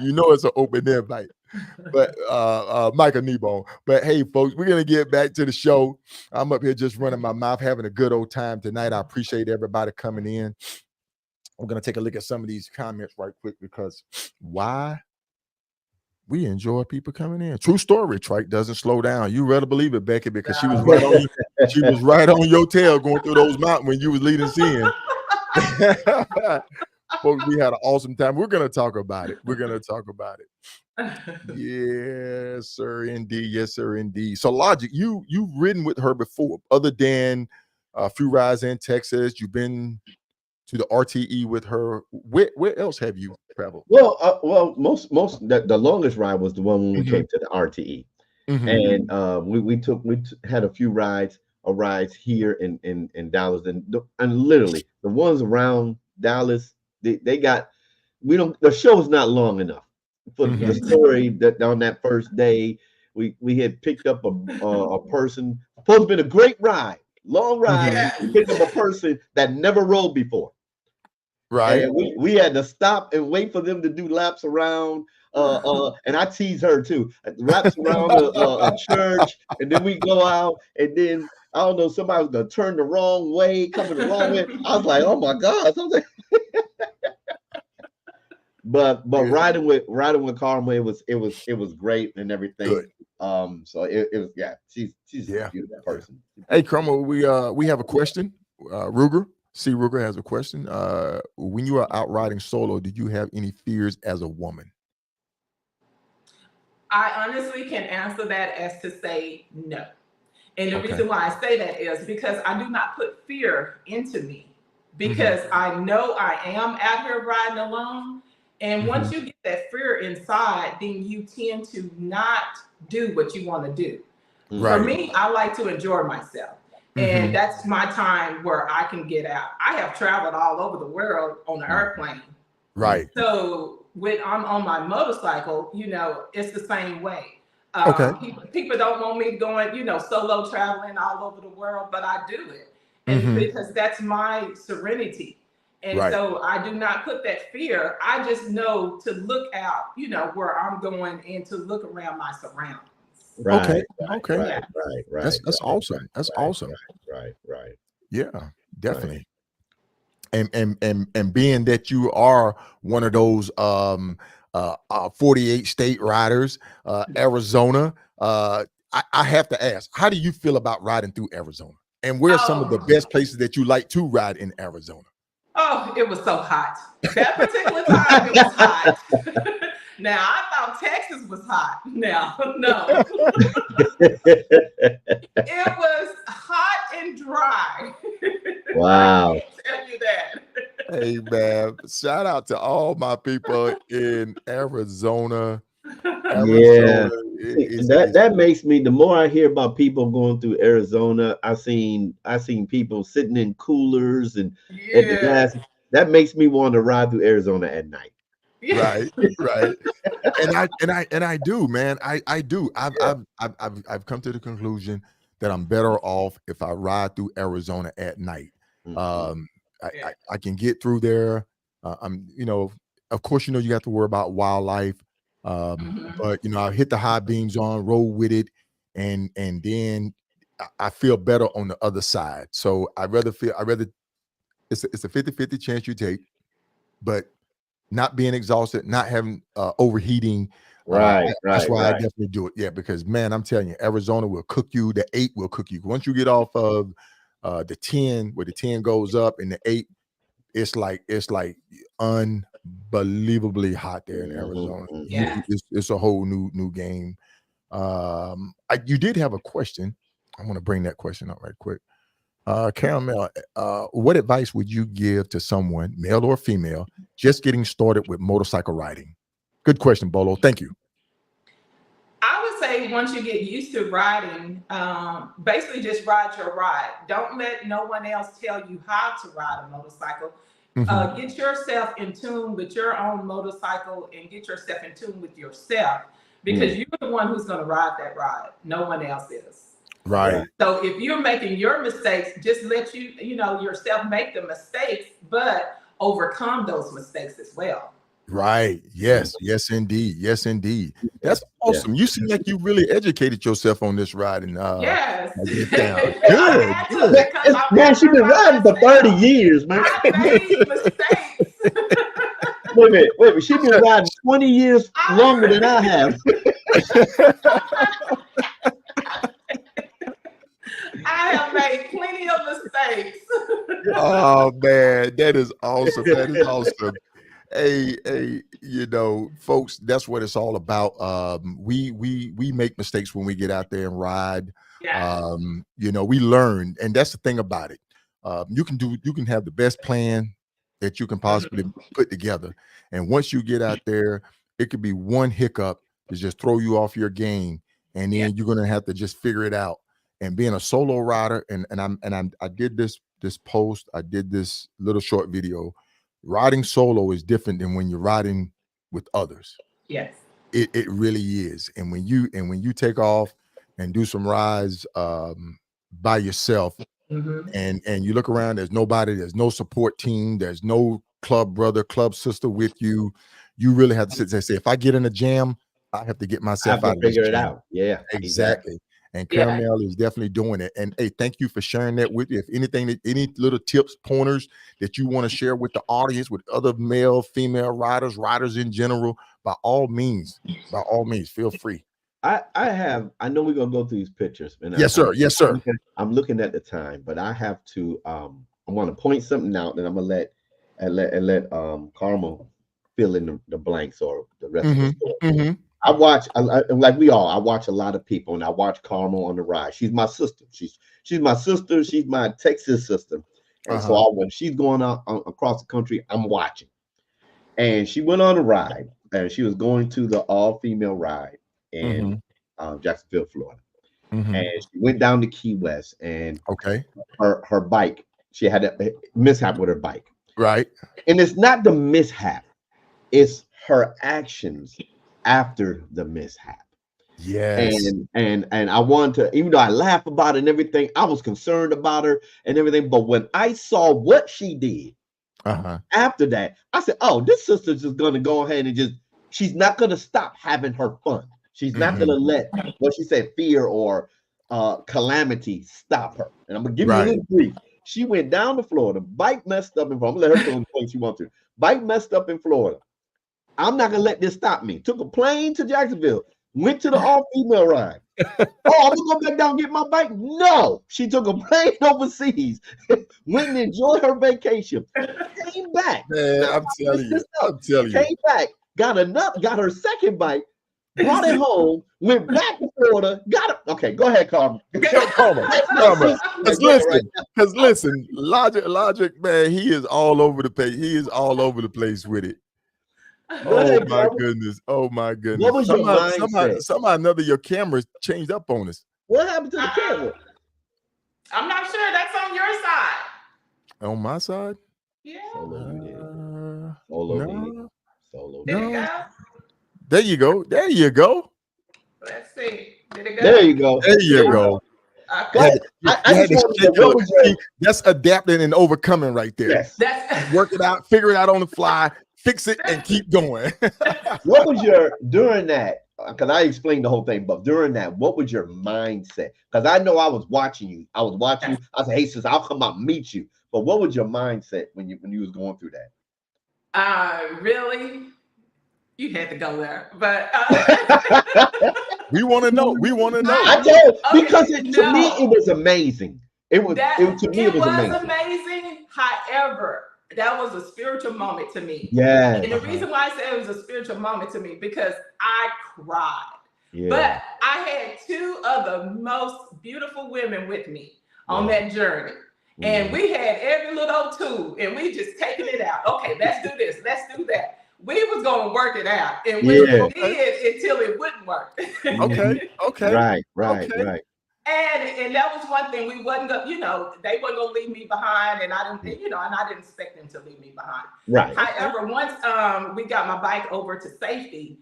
You know it's an open invite. But Michael Kneebone. But hey, folks, we're gonna get back to the show. I'm up here just running my mouth, having a good old time tonight. I appreciate everybody coming in. I'm gonna take a look at some of these comments right quick because why we enjoy people coming in. True story, Trike doesn't slow down. You rather believe it, Becky, because she was right on you. She was right on your tail going through those mountains when you was leading us in. Folks, we had an awesome time. We're gonna talk about it. We're gonna talk about it. Yes, sir, indeed. Yes, sir, indeed. So, Logic, you've ridden with her before, other than a few rides in Texas. You've been to the RTE with her. Where else have you traveled? Well, most the longest ride was the one when we came to the RTE, and we had a few rides here in Dallas, and literally the ones around Dallas, they got the show's not long enough for the story that on that first day we had picked up a person supposed to be a great ride, long ride. We picked up a person that never rode before. Right. And we had to stop and wait for them to do laps around. And I tease her too. Laps around a church, and then we go out, and then I don't know, somebody was gonna turn the wrong way, coming the wrong way. I was like, oh my God. But riding with Carmel, it was great and everything. Good. So it was she's a beautiful person. Hey, Carmel, we have a question. Ruger. C. Ruger has a question. When you are out riding solo, did you have any fears as a woman? I honestly can answer that as to say no. And the reason why I say that is because I do not put fear into me, because I know I am out here riding alone. And once you get that fear inside, then you tend to not do what you want to do. Right. For me, I like to enjoy myself. And that's my time where I can get out. I have traveled all over the world on an airplane. Right. So when I'm on my motorcycle, it's the same way. People don't want me going, solo traveling all over the world, but I do it. And because that's my serenity. And so I do not put that fear. I just know to look out, where I'm going and to look around my surroundings. Right. That's awesome. That's awesome. Right. Yeah, definitely. And being that you are one of those 48 state riders, Arizona, I have to ask, how do you feel about riding through Arizona? And where are some of the best places that you like to ride in Arizona? Oh, it was so hot. That particular time, it was hot. Now, I thought Texas was hot. Now, no. It was hot and dry. Wow. I can tell you that. Hey, man, shout out to all my people in Arizona. That makes me, the more I hear about people going through Arizona, I seen people sitting in coolers and at the gas. That makes me want to ride through Arizona at night. Right. And I do, man. I do. I've come to the conclusion that I'm better off if I ride through Arizona at night. I can get through there. Of course, you have to worry about wildlife. But I hit the high beams on, roll with it, and then I feel better on the other side. So I rather it's a 50-50 chance you take, but not being exhausted, not having overheating. That's why I definitely do it. Yeah, because man, I'm telling you, Arizona will cook you. The 8 will cook you. Once you get off of the 10, where the 10 goes up, and the 8, it's like unbelievably hot there in Arizona. Yeah. It's a whole new game. You did have a question. I want to bring that question up right quick. Carmel, what advice would you give to someone, male or female, just getting started with motorcycle riding? Good question, Bolo. Thank you. I would say once you get used to riding, basically just ride your ride. Don't let no one else tell you how to ride a motorcycle. Get yourself in tune with your own motorcycle and get yourself in tune with yourself, because you're the one who's going to ride that ride. No one else is. Right. So if you're making your mistakes, just let yourself make the mistakes, but overcome those mistakes as well. Right. Yes. Yes, indeed. Yes, indeed. That's Yeah. awesome. You seem like you really educated yourself on this ride and Yes. get down. I Good. had to Good. because I Man, she's been remember riding for 30 years, man. I made mistakes. Wait a minute. She's been riding 20 years longer than I have. I have made plenty of mistakes. Oh man, that is awesome. That is awesome. Hey, folks, that's what it's all about. We make mistakes when we get out there and ride. Yeah. We learn, and that's the thing about it. You can have the best plan that you can possibly put together, and once you get out there, it could be one hiccup to just throw you off your game, and then you're gonna have to just figure it out. And being a solo rider, I did this post, I did this little short video. Riding solo is different than when you're riding with others. Yes. It really is. And when you take off and do some rides by yourself, and you look around, there's nobody, there's no support team, there's no club brother, club sister with you. You really have to sit there and say, if I get in a jam, I have to get I myself have to out of this figure it jam. out. Yeah, Exactly. And Yeah. Carmel is definitely doing it. And hey, thank you for sharing that with you. If anything, any little tips, pointers that you want to share with the audience, with other male, female riders in general, by all means, feel free. I know we're gonna go through these pictures, and Yes, sir. Yes, sir. I'm looking at the time, but I have to I want to point something out, and I'm gonna let Carmel fill in the blanks or the rest of the story. I watch like we all. I watch a lot of people, and I watch Carmel on the ride. She's my sister. She's my sister. She's my Texas sister. And so when she's going out across the country, I'm watching. And she went on a ride, and she was going to the all-female ride in Jacksonville, Florida. And she went down to Key West, and her bike. She had a mishap with her bike. Right. And it's not the mishap; it's her actions after the mishap. Yes. And I wanted to, even though I laugh about it and everything, I was concerned about her and everything. But when I saw what she did after that, I said, oh, this sister's just gonna go ahead and she's not gonna stop having her fun. She's not gonna let what she said, fear or calamity stop her. And I'm gonna give you a little brief. She went down to Florida, bike messed up in Florida. I'm gonna let her go in the place she wants to. Bike messed up in Florida. I'm not gonna let this stop me. Took a plane to Jacksonville, went to the all-female ride. Oh, I'm gonna go back down and get my bike. No, she took a plane overseas, went and enjoyed her vacation, came back. Man, I'm telling you. Came back, got her second bike, brought it home, went back to Florida, got it. Okay, go ahead, Carmel. Because listen, Logic, man, he is all over the place. He is all over the place with it. Oh my goodness. What was your mindset? Somehow another your camera changed up on us. What happened to the camera? I'm not sure. That's on your side. On my side? Yeah. Solo. There you go. Let's see. Did it go? There you go. Okay. That's adapting and overcoming right there. Yes. That's Work it out, figure it out on the fly, fix it, and keep going. What was during that? Because I explained the whole thing, but during that, what was your mindset? Because I know I was watching you. I said, hey, sis, I'll come out and meet you. But what was your mindset when you was going through that? Really? You had to go there, but we want to know. I told because to me it was amazing. It was amazing. However, that was a spiritual moment to me. Yeah. And the reason why I say it was a spiritual moment to me because I cried. Yeah. But I had two of the most beautiful women with me on that journey. And we had every little tool and we just taking it out. Okay, let's do this. Let's do that. We was going to work it out. And we did until it wouldn't work. Okay. Right. And that was one thing we wasn't going, they wasn't going to leave me behind. And I didn't, and I didn't expect them to leave me behind. Right. However, once we got my bike over to safety,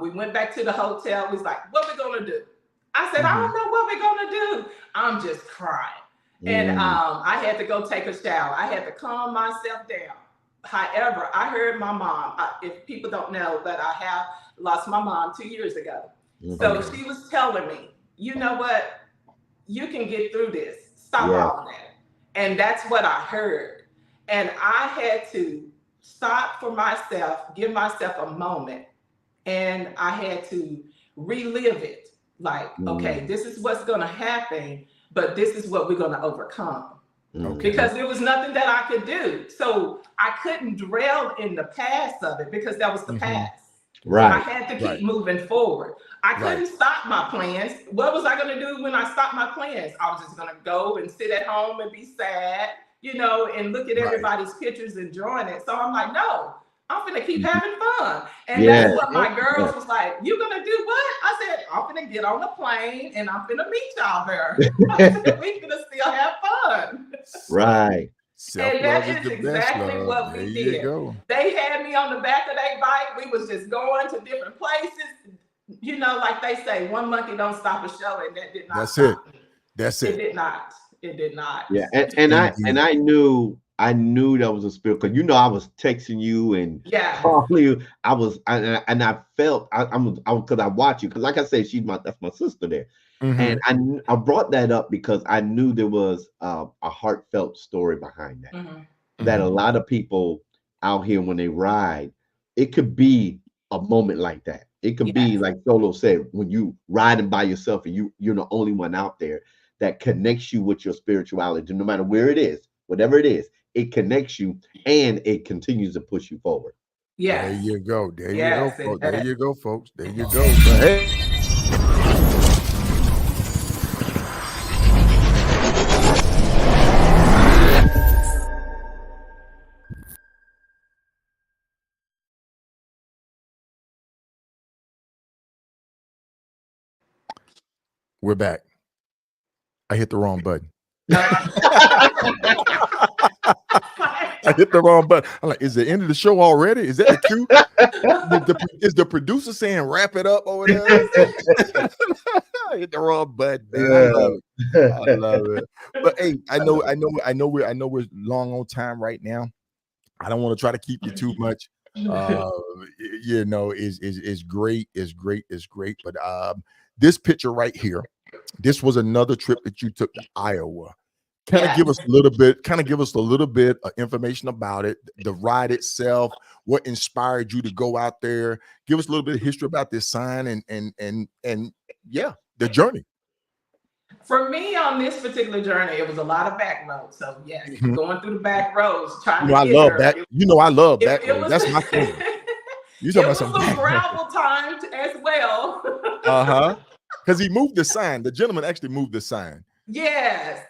we went back to the hotel. We was like, what we going to do? I said, I don't know what we're going to do. I'm just crying. And I had to go take a shower. I had to calm myself down. However, I heard my mom, if people don't know that I have lost my mom 2 years ago. So she was telling me, you know what, you can get through this. Stop all of that. And that's what I heard. And I had to stop for myself, give myself a moment. And I had to relive it. Like, okay, this is what's going to happen, but this is what we're going to overcome. Because there was nothing that I could do. So I couldn't dwell in the past of it because that was the past. Right. I had to keep moving forward. I couldn't stop my plans. What was I going to do when I stopped my plans? I was just going to go and sit at home and be sad, you know, and look at everybody's pictures enjoying it. So I'm like, no, I'm going to keep having fun. And that's what my girls was like, you going to do what? I said, I'm going to get on the plane and I'm going to meet y'all there. I said, we going to still have fun. Right. And that is exactly what we did. They had me on the back of their bike. We was just going to different places. You know, like they say, one monkey don't stop a show, and that did not. That's it. That's it. It did not. It did not. Yeah, and I knew that was a spirit because you know I was texting you and calling you. I felt because I watch you because like I said, that's my sister there. And I brought that up because I knew there was a heartfelt story behind that. That a lot of people out here when they ride, it could be a moment like that. It could be like Ksolo said, when you riding by yourself and you're the only one out there that connects you with your spirituality, no matter where it is, whatever it is, it connects you and it continues to push you forward. Yeah. There you go. There you go, folks. There you go, folks. There you go. But hey. We're back. I hit the wrong button. I hit the wrong button. I'm like, is the end of the show already? Is that the cue? Is the producer saying wrap it up over there? I hit the wrong button, man. I love it. I love it. But hey, I know we're long on time right now. I don't want to try to keep you too much. You know, is great, is great. But this picture right here, this was another trip that you took to Iowa. Kind of give us a little bit of information about it, the ride itself, what inspired you to go out there. Give us a little bit of history about this sign and the journey. For me on this particular journey, it was a lot of back roads. So yes, going through the back roads, trying to get there. I love back roads. That's my favorite. You talking about some gravel time as well. Because he moved the sign. The gentleman actually moved the sign. Yes.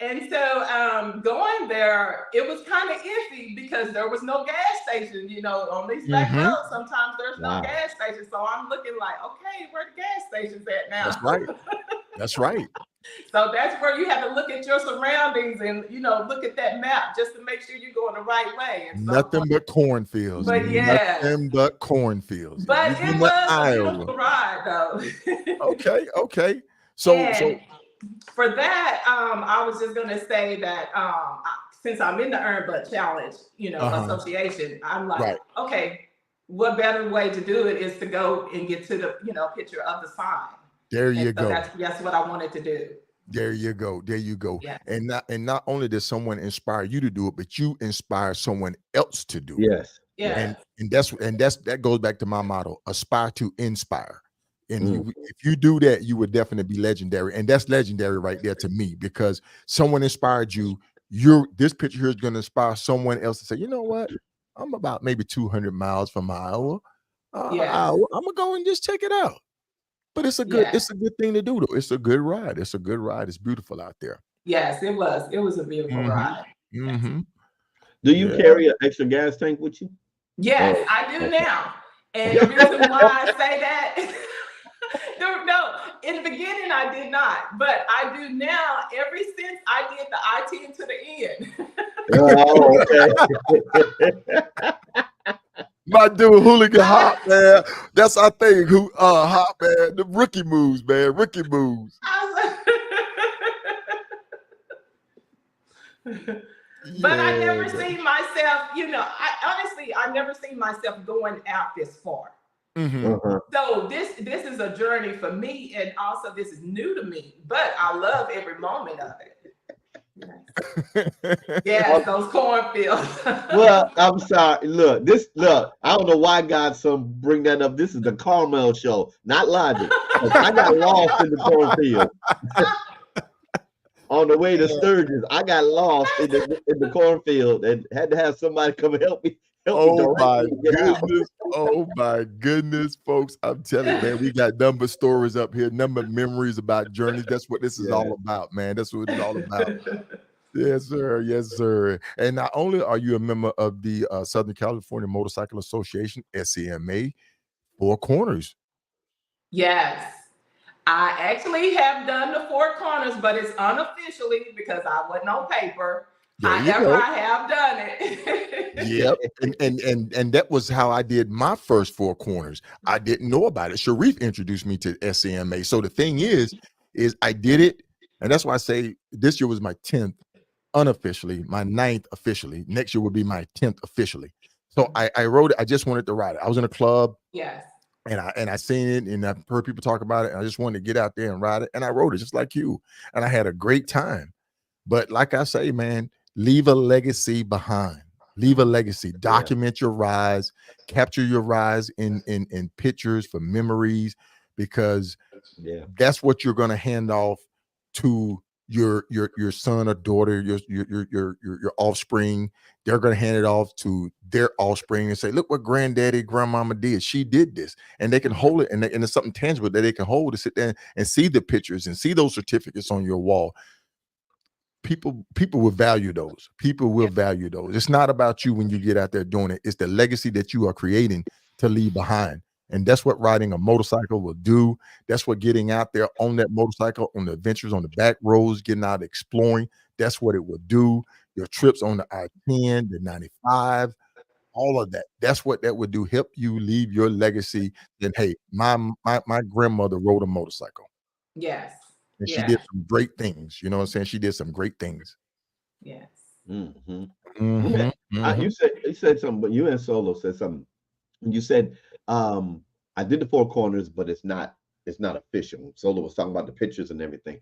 And so going there, it was kind of iffy because there was no gas station, you know, on these back roads. Sometimes there's no gas station. So I'm looking like, okay, where the gas station's at now? That's right. So that's where you have to look at your surroundings and, you know, look at that map just to make sure you're going the right way. And so, nothing but cornfields. But nothing but cornfields. But it was a beautiful ride, though. Okay. So for that, I was just gonna say that since I'm in the Earn Butt Challenge, you know, association, I'm like, okay, what better way to do it is to go and get to the, you know, picture of the sign. There you go. That's what I wanted to do. There you go. Yeah. And not only does someone inspire you to do it, but you inspire someone else to do it. Yeah. And that goes back to my motto: aspire to inspire. And if you do that, you would definitely be legendary. And that's legendary right there to me, because someone inspired you. This picture here is going to inspire someone else to say, you know what? I'm about maybe 200 miles from Iowa. I'm gonna go and just check it out. But it's a good thing to do, though. It's a good ride. It's beautiful out there. Yes, it was. It was a beautiful ride. Do you carry an extra gas tank with you? Yes, I do now. And the reason why I say that, no, in the beginning I did not, but I do now. Ever since I did the IT to the end. My dude, Hooligan Hop, man. That's our thing. Hop, man. The rookie moves, man. Rookie moves. But I never Yeah. see myself, I never see myself going out this far. So this is a journey for me, and also this is new to me, but I love every moment of it. Yes, those cornfields. Well, I'm sorry. Look, I don't know why God bring that up. This is the Carmel show, not Logic. I got lost in the cornfield. On the way to Sturgis, I got lost in the cornfield and had to have somebody come and help me. Oh my goodness. Oh my goodness, folks. I'm telling you, man, we got number of stories up here, number of memories about journeys. That's what this is all about, man. That's what it's all about. Yes, sir. Yes, sir. And not only are you a member of the Southern California Motorcycle Association, SCMA, Four Corners. Yes. I actually have done the Four Corners, but it's unofficially because I wasn't on paper. However, I have done it. Yep. And that was how I did my first Four Corners. I didn't know about it. Sharif introduced me to SCMA. So the thing is I did it. And that's why I say this year was my 10th unofficially, my 9th officially. Next year will be my 10th officially. So I wrote it. I just wanted to ride it. I was in a club. Yes. And I seen it and I've heard people talk about it. And I just wanted to get out there and ride it. And I wrote it just like you. And I had a great time. But like I say, man, leave a legacy behind. Leave a legacy. Document your rides. Capture your rides in pictures for memories, because that's what you're going to hand off to your son or daughter, your offspring. They're going to hand it off to their offspring and say, look what granddaddy, grandmama did. She did this. And they can hold it, and it's something tangible that they can hold to sit there and see the pictures and see those certificates on your wall. People will value those. People will value those. It's not about you when you get out there doing it. It's the legacy that you are creating to leave behind. And that's what riding a motorcycle will do. That's what getting out there on that motorcycle, on the adventures, on the back roads, getting out exploring. That's what it will do. Your trips on the I-10, the 95, all of that. That's what that would do. Help you leave your legacy. Then, hey, my grandmother rode a motorcycle. Yes. And she did some great things. You know what I'm saying? She did some great things. Yes. You said something, but you and Solo said something. You said, I did the Four Corners, but it's not official. Solo was talking about the pictures and everything.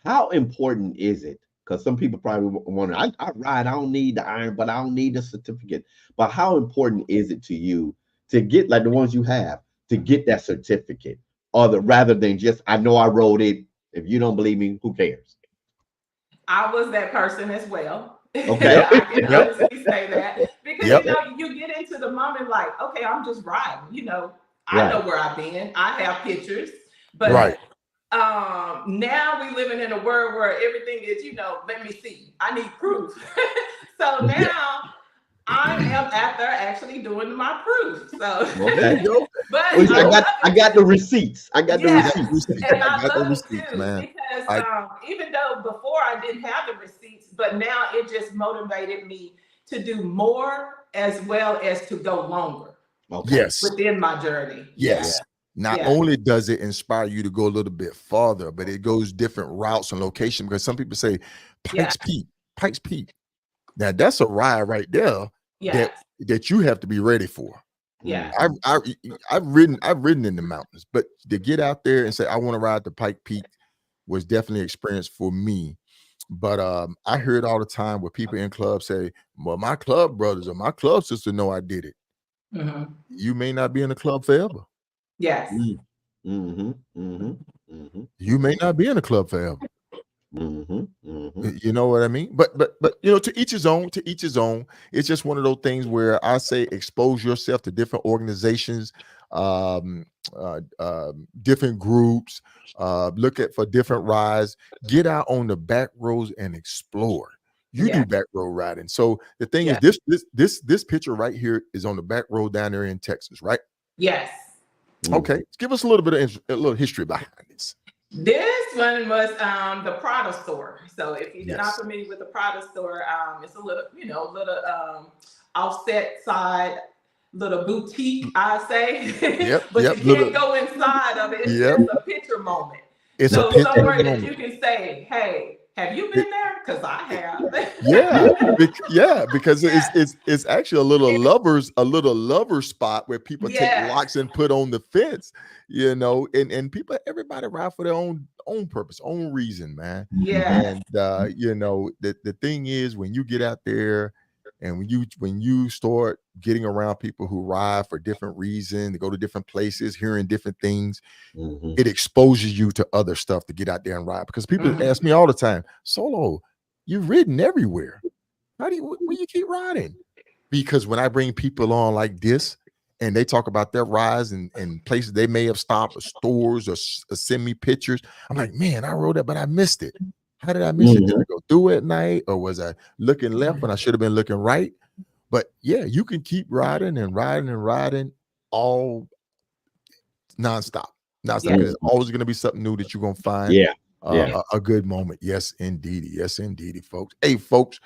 How important is it? Because some people probably wonder, I ride, I don't need the iron, but I don't need the certificate. But how important is it to you to get, like the ones you have, to get that certificate, rather than just, I know I rode it. If you don't believe me, who cares? I was that person as well. Okay. I can honestly say that, because you get into the moment like, okay, I'm just riding. I know where I've been. I have pictures, but now we living in a world where everything is, let me see. I need proof. So now I am out there actually doing my proof. So but I got the receipts. I got the receipts. And I love it too, man. Because even though before I didn't have the receipts, but now it just motivated me to do more as well as to go longer. Within my journey. Not only does it inspire you to go a little bit farther, but it goes different routes and locations, because some people say Pikes Peak. Now that's a ride right there that you have to be ready for. I've ridden in the mountains, but to get out there and say I want to ride the Pike Peak was definitely an experience for me. But I hear it all the time where people in clubs say, well, my club brothers or my club sister know I did it. You may not be in the club forever. Yes. You may not be in the club forever. You know what I mean? But to each his own, It's just one of those things where I say expose yourself to different organizations, different groups, look for different rides, get out on the back roads and explore. You do back road riding. So the thing is, this picture right here is on the back road down there in Texas, right? Yes. Okay, give us a little bit of a little history behind this. This one was the Prada store. So if you're not familiar with the Prada store, it's a little, offset side, little boutique, I say. But you can't go inside of it. It's just a picture moment. It's so a picture somewhere moment that you can say, hey, Have you been there? Because I have. Because it's actually a little lover spot where people take locks and put on the fence, and people, everybody ride for their own purpose, own reason, man. And the thing is, when you get out there and when you start getting around people who ride for different reasons, to go to different places, hearing different things, it exposes you to other stuff to get out there and ride. Because people ask me all the time, Solo, you've ridden everywhere. Where you keep riding? Because when I bring people on like this and they talk about their rides and places they may have stopped, or stores, or send me pictures, I'm like, man, I rode that, but I missed it. How did I miss it? Did I go through it at night, or was I looking left when I should have been looking right? But yeah, you can keep riding and riding and riding all nonstop. There's always going to be something new that you're going to find. A good moment. Yes, indeedy, folks. Hey, folks,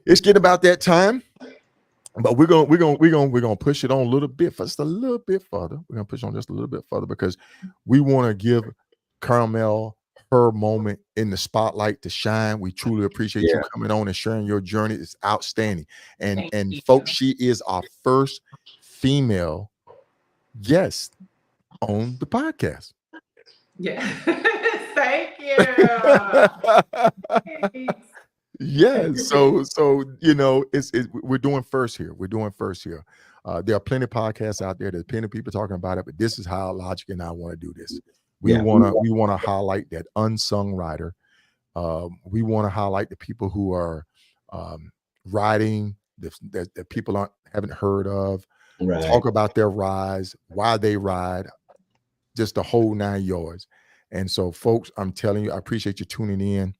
it's getting about that time, but we're gonna push it on a little bit, just a little bit further. We're gonna push on just a little bit further because we want to give Carmel her moment in the spotlight to shine. We truly appreciate you coming on and sharing your journey. It's outstanding. And folks, she is our first female guest on the podcast. Yeah. Thank you. So we're doing first here. There are plenty of podcasts out there. There's plenty of people talking about it, but this is how Logic and I want to do this. We want to highlight that unsung rider. We want to highlight the people who are riding that people haven't heard of. Right. Talk about their rides, why they ride, just the whole 9 yards. And so, folks, I'm telling you, I appreciate you tuning in.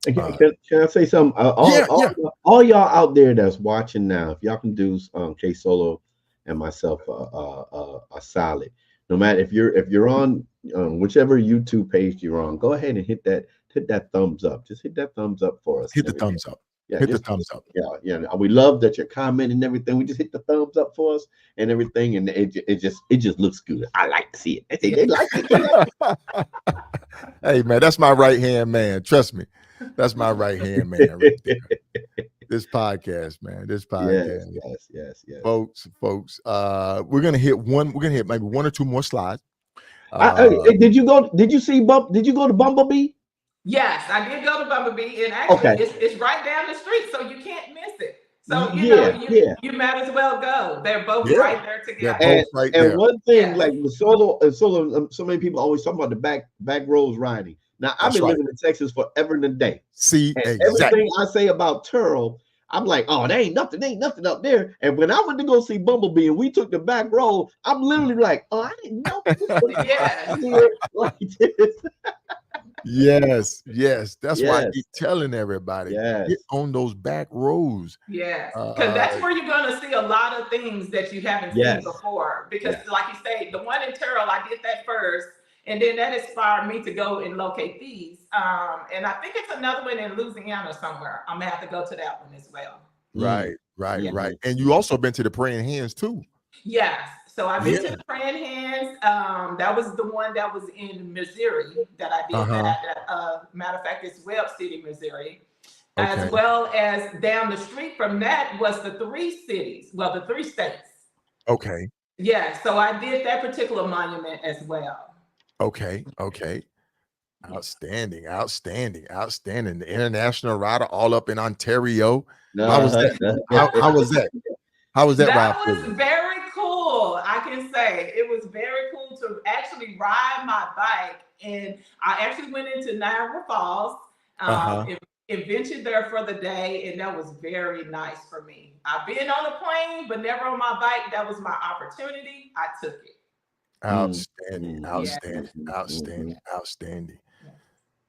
Can I say something? All y'all out there that's watching now, if y'all can do Ksolo and myself a solid. No matter if you're on whichever YouTube page you're on, go ahead and hit that thumbs up. Just hit that thumbs up for us. Hit the thumbs up. Hit the thumbs up. Yeah. We love that you're commenting and everything. We just hit the thumbs up for us and everything, and it just looks good. I like to see it. They like it. Hey man, that's my right hand man. Trust me, that's my right hand man right there. This podcast, man. Yes. Folks. We're gonna hit maybe one or two more slides. Did you go to Bumblebee? Yes, I did go to Bumblebee, and actually it's right down the street, so you can't miss it. So you might as well go. They're both right there together. And one thing, like with Solo, so many people always talk about the back roads riding. Now I've been living in Texas forever and a day. See, everything I say about Turl, I'm like, oh, there ain't nothing up there. And when I went to go see Bumblebee and we took the back road, I'm literally like, oh, I didn't know this was here like this. Yes. That's why I keep telling everybody, get on those back roads. Yes, because that's where you're going to see a lot of things that you haven't seen before. Because like you say, the one in Turl, I did that first. And then that inspired me to go and locate these. And I think it's another one in Louisiana somewhere. I'm going to have to go to that one as well. Right. And you also been to the Praying Hands too. Yes. So I've been to the Praying Hands. That was the one that was in Missouri that I did that. Matter of fact, it's Webb City, Missouri. As well as down the street from that was the 3 cities. Well, the 3 states. Okay. Yeah. So I did that particular monument as well. Okay. Outstanding. The international rider all up in Ontario. How was that? How was that ride? That was very cool. I can say it was very cool to actually ride my bike. And I actually went into Niagara Falls, and ventured there for the day. And that was very nice for me. I've been on a plane, but never on my bike. That was my opportunity. I took it. Outstanding.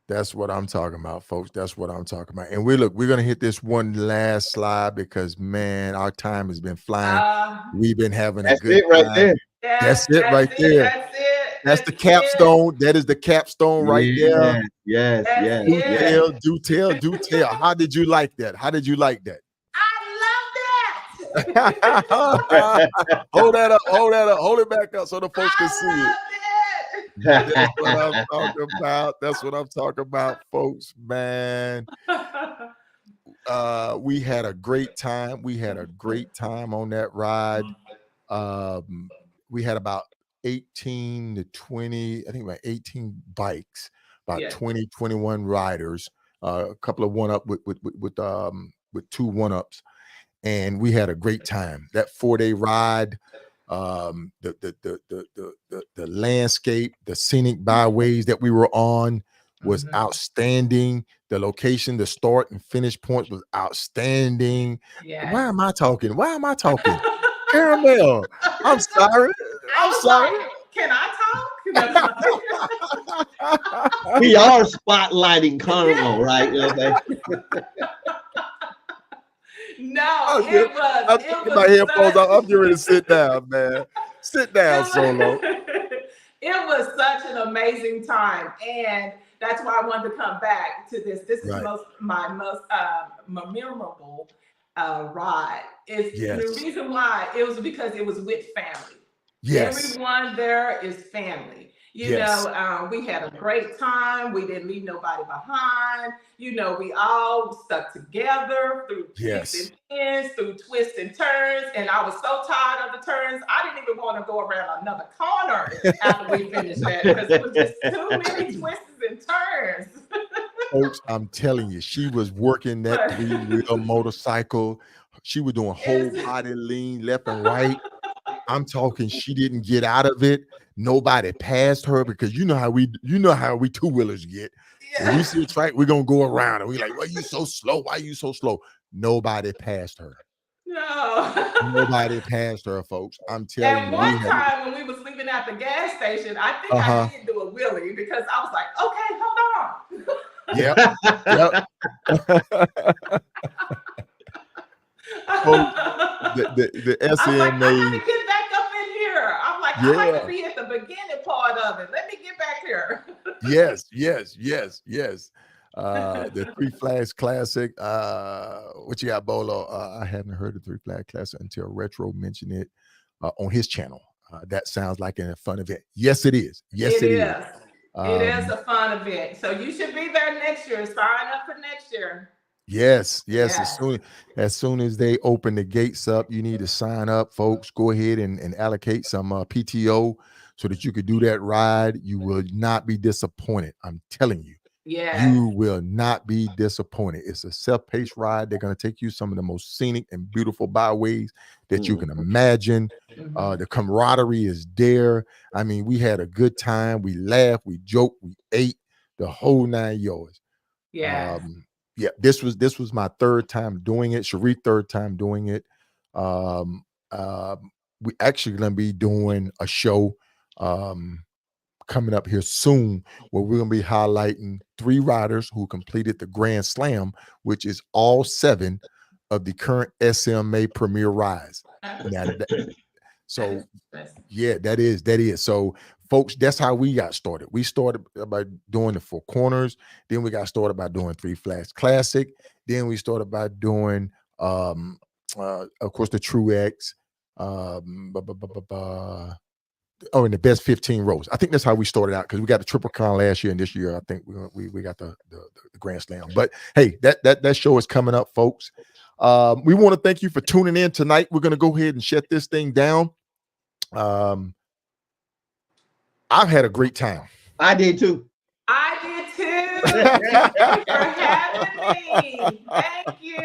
That's what I'm talking about, folks. That's what I'm talking about. And we're gonna hit this one last slide because man, our time has been flying. We've been having a good time. That's it right there. That's the capstone. That is the capstone right there. Yes. Do tell. How did you like that? I love that. Hold that up. Hold it back up so the folks can see it. That's what I'm talking about. That's what I'm talking about, folks, man. We had a great time. We had a great time on that ride. We had about 18 to 20, I think about 18 bikes, about 20, 21 riders, a couple of one-up with 2 one-ups. And we had a great time. That 4-day ride, the landscape, the scenic byways that we were on was outstanding. The location, the start and finish points was outstanding. Why am I talking? Carmel, I'm sorry. I'm sorry. Like, can I talk? We are spotlighting Carmel, right? Okay. No, it was. I'm taking my headphones off. I'm getting ready to sit down, man. Sit down, Solo. It was such an amazing time, and that's why I wanted to come back to this. This is my most memorable ride. The reason why it was because it was with family. Yes, everyone there is family. You know, we had a great time. We didn't leave nobody behind. You know, we all stuck together through kicks and pins, through twists and turns. And I was so tired of the turns, I didn't even want to go around another corner after we finished that because it was just too many twists and turns. Folks, I'm telling you, she was working that 3-wheel motorcycle. She was doing whole body lean left and right. I'm talking, she didn't get out of it. Nobody passed her because you know how we 2-wheelers get. When we see a track, we're gonna go around and we're like, why are you so slow? Why are you so slow? Nobody passed her. No. Nobody passed her, folks. I'm telling you. One time when we was leaving at the gas station, I think I did do a wheelie because I was like, okay, hold on. Yep. Folks, the SMA. I gotta get back up in here. I'm like, I like to be at the beginning part of it. Let me get back here. Yes. The Three Flags Classic. What you got, Bolo? I haven't heard of Three Flags Classic until Retro mentioned it on his channel. That sounds like a fun event. Yes, it is. Yes, it is. It is a fun event. So you should be there next year. Sign up for next year. Yes. As soon as they open the gates up, you need to sign up, folks. Go ahead and allocate some PTO so that you could do that ride. You will not be disappointed. I'm telling you. You will not be disappointed. It's a self-paced ride. They're going to take you some of the most scenic and beautiful byways that you can imagine. The camaraderie is there. I mean, we had a good time. We laughed, we joked, we ate, the whole 9 yards. This was my 3rd time doing it. Cherie 3rd time doing it. We actually gonna be doing a show coming up here soon where we're gonna be highlighting 3 riders who completed the Grand Slam, which is all 7 of the current SMA Premier rides. So that is. So folks, that's how we got started. We started by doing the 4 corners. Then we got started by doing Three Flags Classic. Then we started by doing, of course, the True X. In the best 15 rows. I think that's how we started out because we got the Triple Con last year, and this year I think we got the Grand Slam. But hey, that show is coming up, folks. We want to thank you for tuning in tonight. We're going to go ahead and shut this thing down. I've had a great time. I did too. Thank you for having me. Thank you.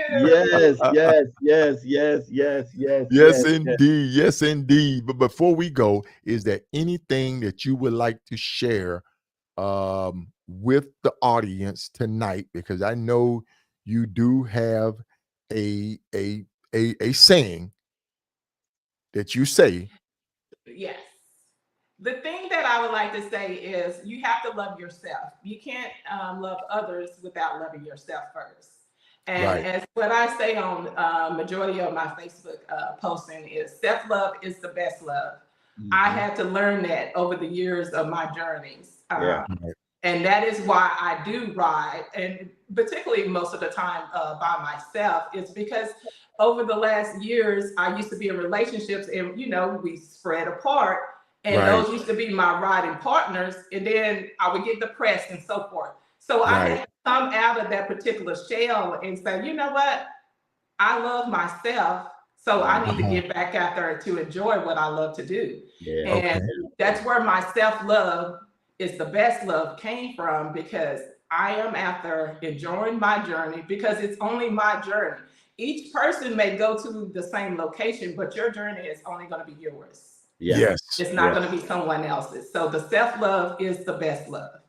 Yes, indeed. But before we go, is there anything that you would like to share with the audience tonight? Because I know you do have a saying that you say. Yes. The thing that I would like to say is you have to love yourself. You can't love others without loving yourself first. And as what I say on majority of my Facebook posting is self-love is the best love. I had to learn that over the years of my journeys. And that is why I do ride, and particularly most of the time by myself, is because over the last years, I used to be in relationships and, we spread apart. And those used to be my riding partners. And then I would get depressed and so forth. So I had to come out of that particular shell and say, you know what? I love myself. So I need to get back out there to enjoy what I love to do. Yeah. And that's where my self-love is the best love came from, because I am out there enjoying my journey, because it's only my journey. Each person may go to the same location, but your journey is only going to be yours. Yes. It's not going to be someone else's. So the self-love is the best love.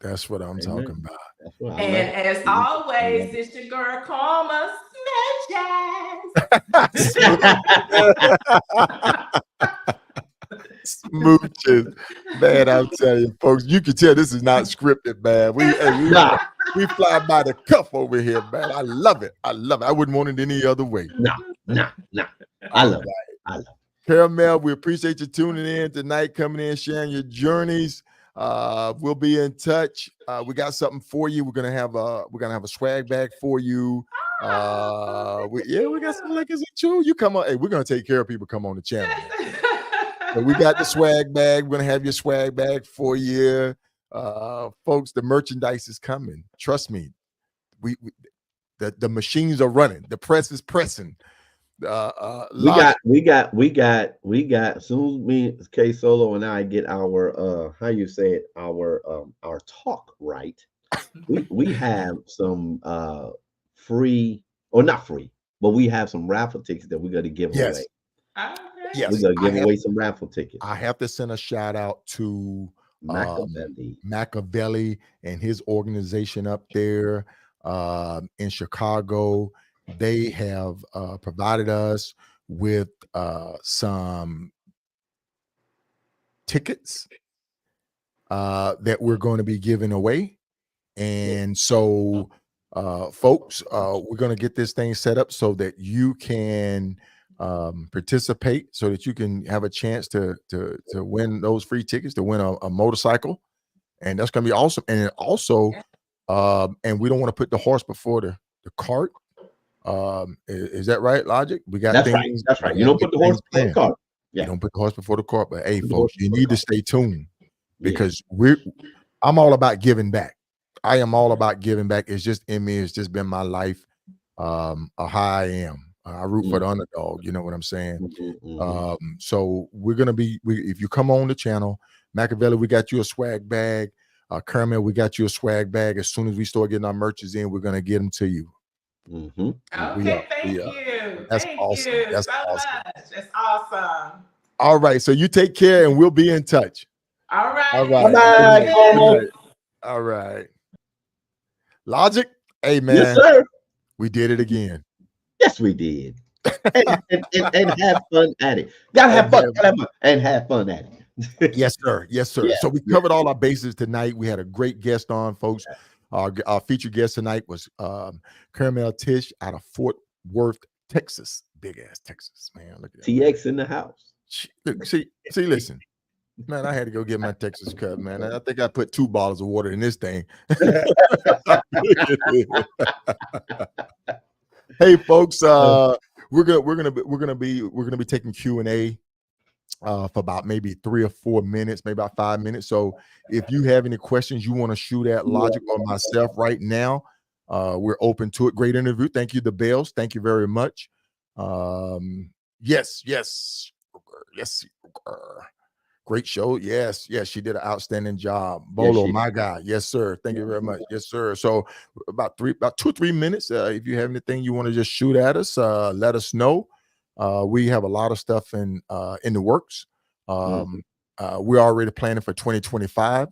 That's what I'm talking about. That's what And as always, it's your girl Karma Smooches. Man, I'm telling you, folks, you can tell this is not scripted, man. We fly by the cuff over here, man. I love it. I love it. I wouldn't want it any other way. No. I love it. I love it. Caramel, we appreciate you tuning in tonight, coming in, sharing your journeys. We'll be in touch. We got something for you. We're gonna have a swag bag for you. We got some liquors and chew. You come on. Hey, we're gonna take care of people. Come on the channel. So we got the swag bag. We're gonna have your swag bag for you, folks. The merchandise is coming. Trust me. The machines are running. The press is pressing. We got as soon as me, Ksolo, and I get our how you say it, our talk right, we have some free, or not free, but we have some raffle tickets that we're going to give away. Yes, we're going to give away some raffle tickets. I have to send a shout out to Machiavelli and his organization up there in Chicago. They have provided us with some tickets that we're going to be giving away. And so, folks, we're going to get this thing set up so that you can participate, so that you can have a chance to win those free tickets, to win a motorcycle. And that's going to be awesome. And also, and we don't want to put the horse before the cart. Is that right, Logic? We got that's things. Right. That's right. You don't put the horse before the cart. Yeah. You don't put the horse before the cart. But hey, folks, you need to stay tuned, because I'm all about giving back. I am all about giving back. It's just in me. It's just been my life. How I am. I root for the underdog. You know what I'm saying? So we're gonna be. If you come on the channel, Machiavelli, we got you a swag bag. Carmel, we got you a swag bag. As soon as we start getting our merches in, we're gonna get them to you. Okay, thank you. That's awesome. That's awesome. That's awesome. All right, so you take care, and we'll be in touch. All right. Bye-bye. All right. Logic, hey man, yes, sir. We did it again. Yes, we did. and have fun at it. Gotta have fun. And have fun at it. Yes, sir. Yes, sir. Yeah. So we covered all our bases tonight. We had a great guest on, folks. Our featured guest tonight was Carmel Tishi out of Fort Worth, Texas. Big ass Texas, man. Look at that. TX in the house. See, listen. Man, I had to go get my Texas cut, man. I think I put 2 bottles of water in this thing. Hey, folks, we're gonna be taking Q&A for about maybe 3 or 4 minutes, maybe about 5 minutes. So if you have any questions you want to shoot at Logic or myself right now, we're open to it. Great interview. Thank you, the Bells. Thank you very much. Yes. Great show. Yes, she did an outstanding job. Bolo, my guy. Yes, sir. Thank you very much. Yes, sir. So about 2 or 3 minutes. If you have anything you want to just shoot at us, let us know. We have a lot of stuff in the works. We're already planning for 2025.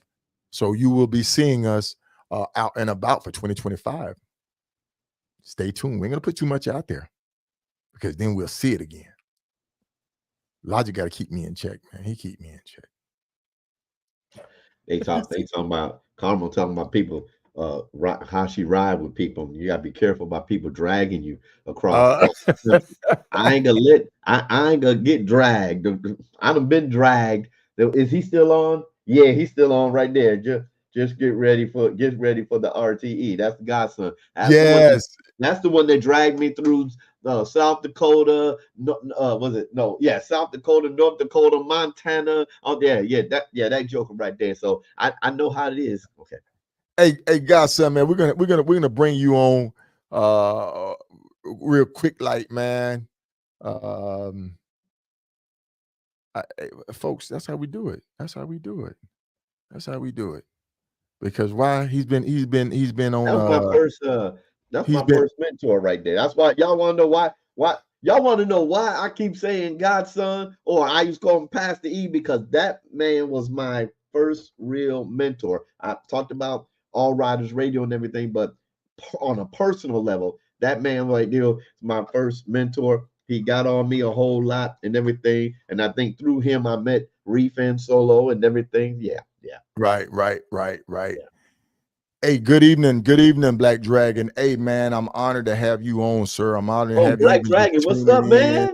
So you will be seeing us out and about for 2025. Stay tuned. We ain't gonna put too much out there, because then we'll see it again. Logic got to keep me in check, man. He keep me in check. They talking about Carmel talking about people, how she ride with people. You gotta be careful about people dragging you across. I ain't gonna get dragged. I done been dragged. Is he still on? Yeah, he's still on right there. Just get ready for the RTE. That's the godson. That's the one that dragged me through South Dakota, South Dakota, North Dakota, Montana. Oh that joker right there. So I know how it is. Okay. Hey, godson, man, we're gonna bring you on real quick, like, man. Folks, that's how we do it. That's how we do it. That's how we do it. Because why? He's been on. That's my first mentor right there. That's why y'all want to know why y'all want to know why I keep saying Godson, or I used to call him Pastor E, because that man was my first real mentor. I talked about All Riders Radio and everything, but on a personal level, that man right there is my first mentor. He got on me a whole lot and everything, and I think through him I met Reef and Solo and everything. Yeah. Right. Yeah. Hey, good evening, Black Dragon. Hey, man, I'm honored to have you on, sir. I'm honored to have Black you. Dragon, what's up, man?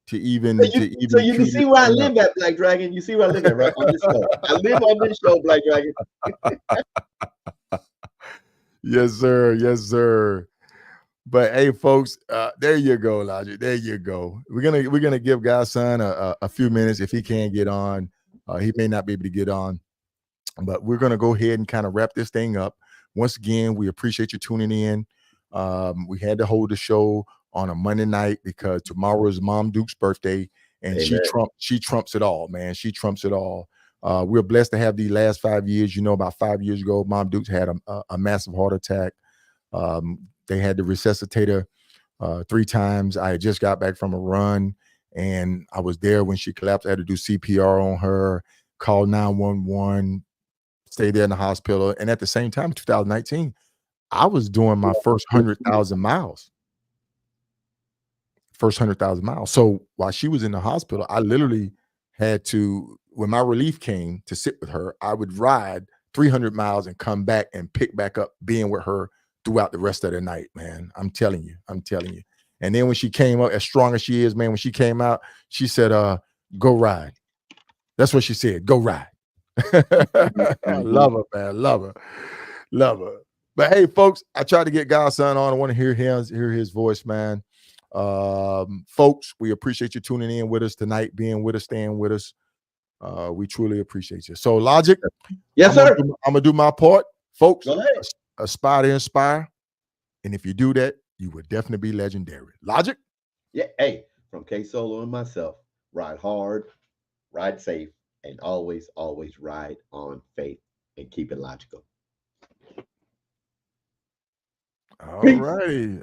So you see where I live at, Black Dragon. You see where I live at, right? On this show. I live on this show, Black Dragon. Yes, sir. But hey, folks, there you go, Logic. There you go. We're gonna give Godson a few minutes if he can't get on. He may not be able to get on, but we're gonna go ahead and kind of wrap this thing up. Once again, we appreciate you tuning in. We had to hold the show on a Monday night because tomorrow is Mom Duke's birthday, and Amen. she trumps it all, man. She trumps it all. We're blessed to have the last 5 years. About 5 years ago, Mom Dukes had a massive heart attack. They had to resuscitate her 3 times. I had just got back from a run, and I was there when she collapsed. I had to do CPR on her, call 911, stay there in the hospital. And at the same time, 2019, I was doing my first 100,000 miles. So while she was in the hospital, I literally had to, when my relief came to sit with her, I would ride 300 miles and come back and pick back up being with her throughout the rest of the night, man. I'm telling you. And then when she came up, as strong as she is, man, when she came out, she said, go ride. That's what she said. Go ride. I love her, man. Love her. But hey, folks, I tried to get Godson on. I want to hear his voice, man. Folks, we appreciate you tuning in with us tonight, being with us, staying with us. We truly appreciate you. So, Logic, yes, sir. I'm gonna do my part, folks. Go ahead. Aspire to inspire, and if you do that, you will definitely be legendary. Logic. Yeah. Hey, from Ksolo and myself, ride hard, ride safe, and always ride on faith and keep it logical. All righty.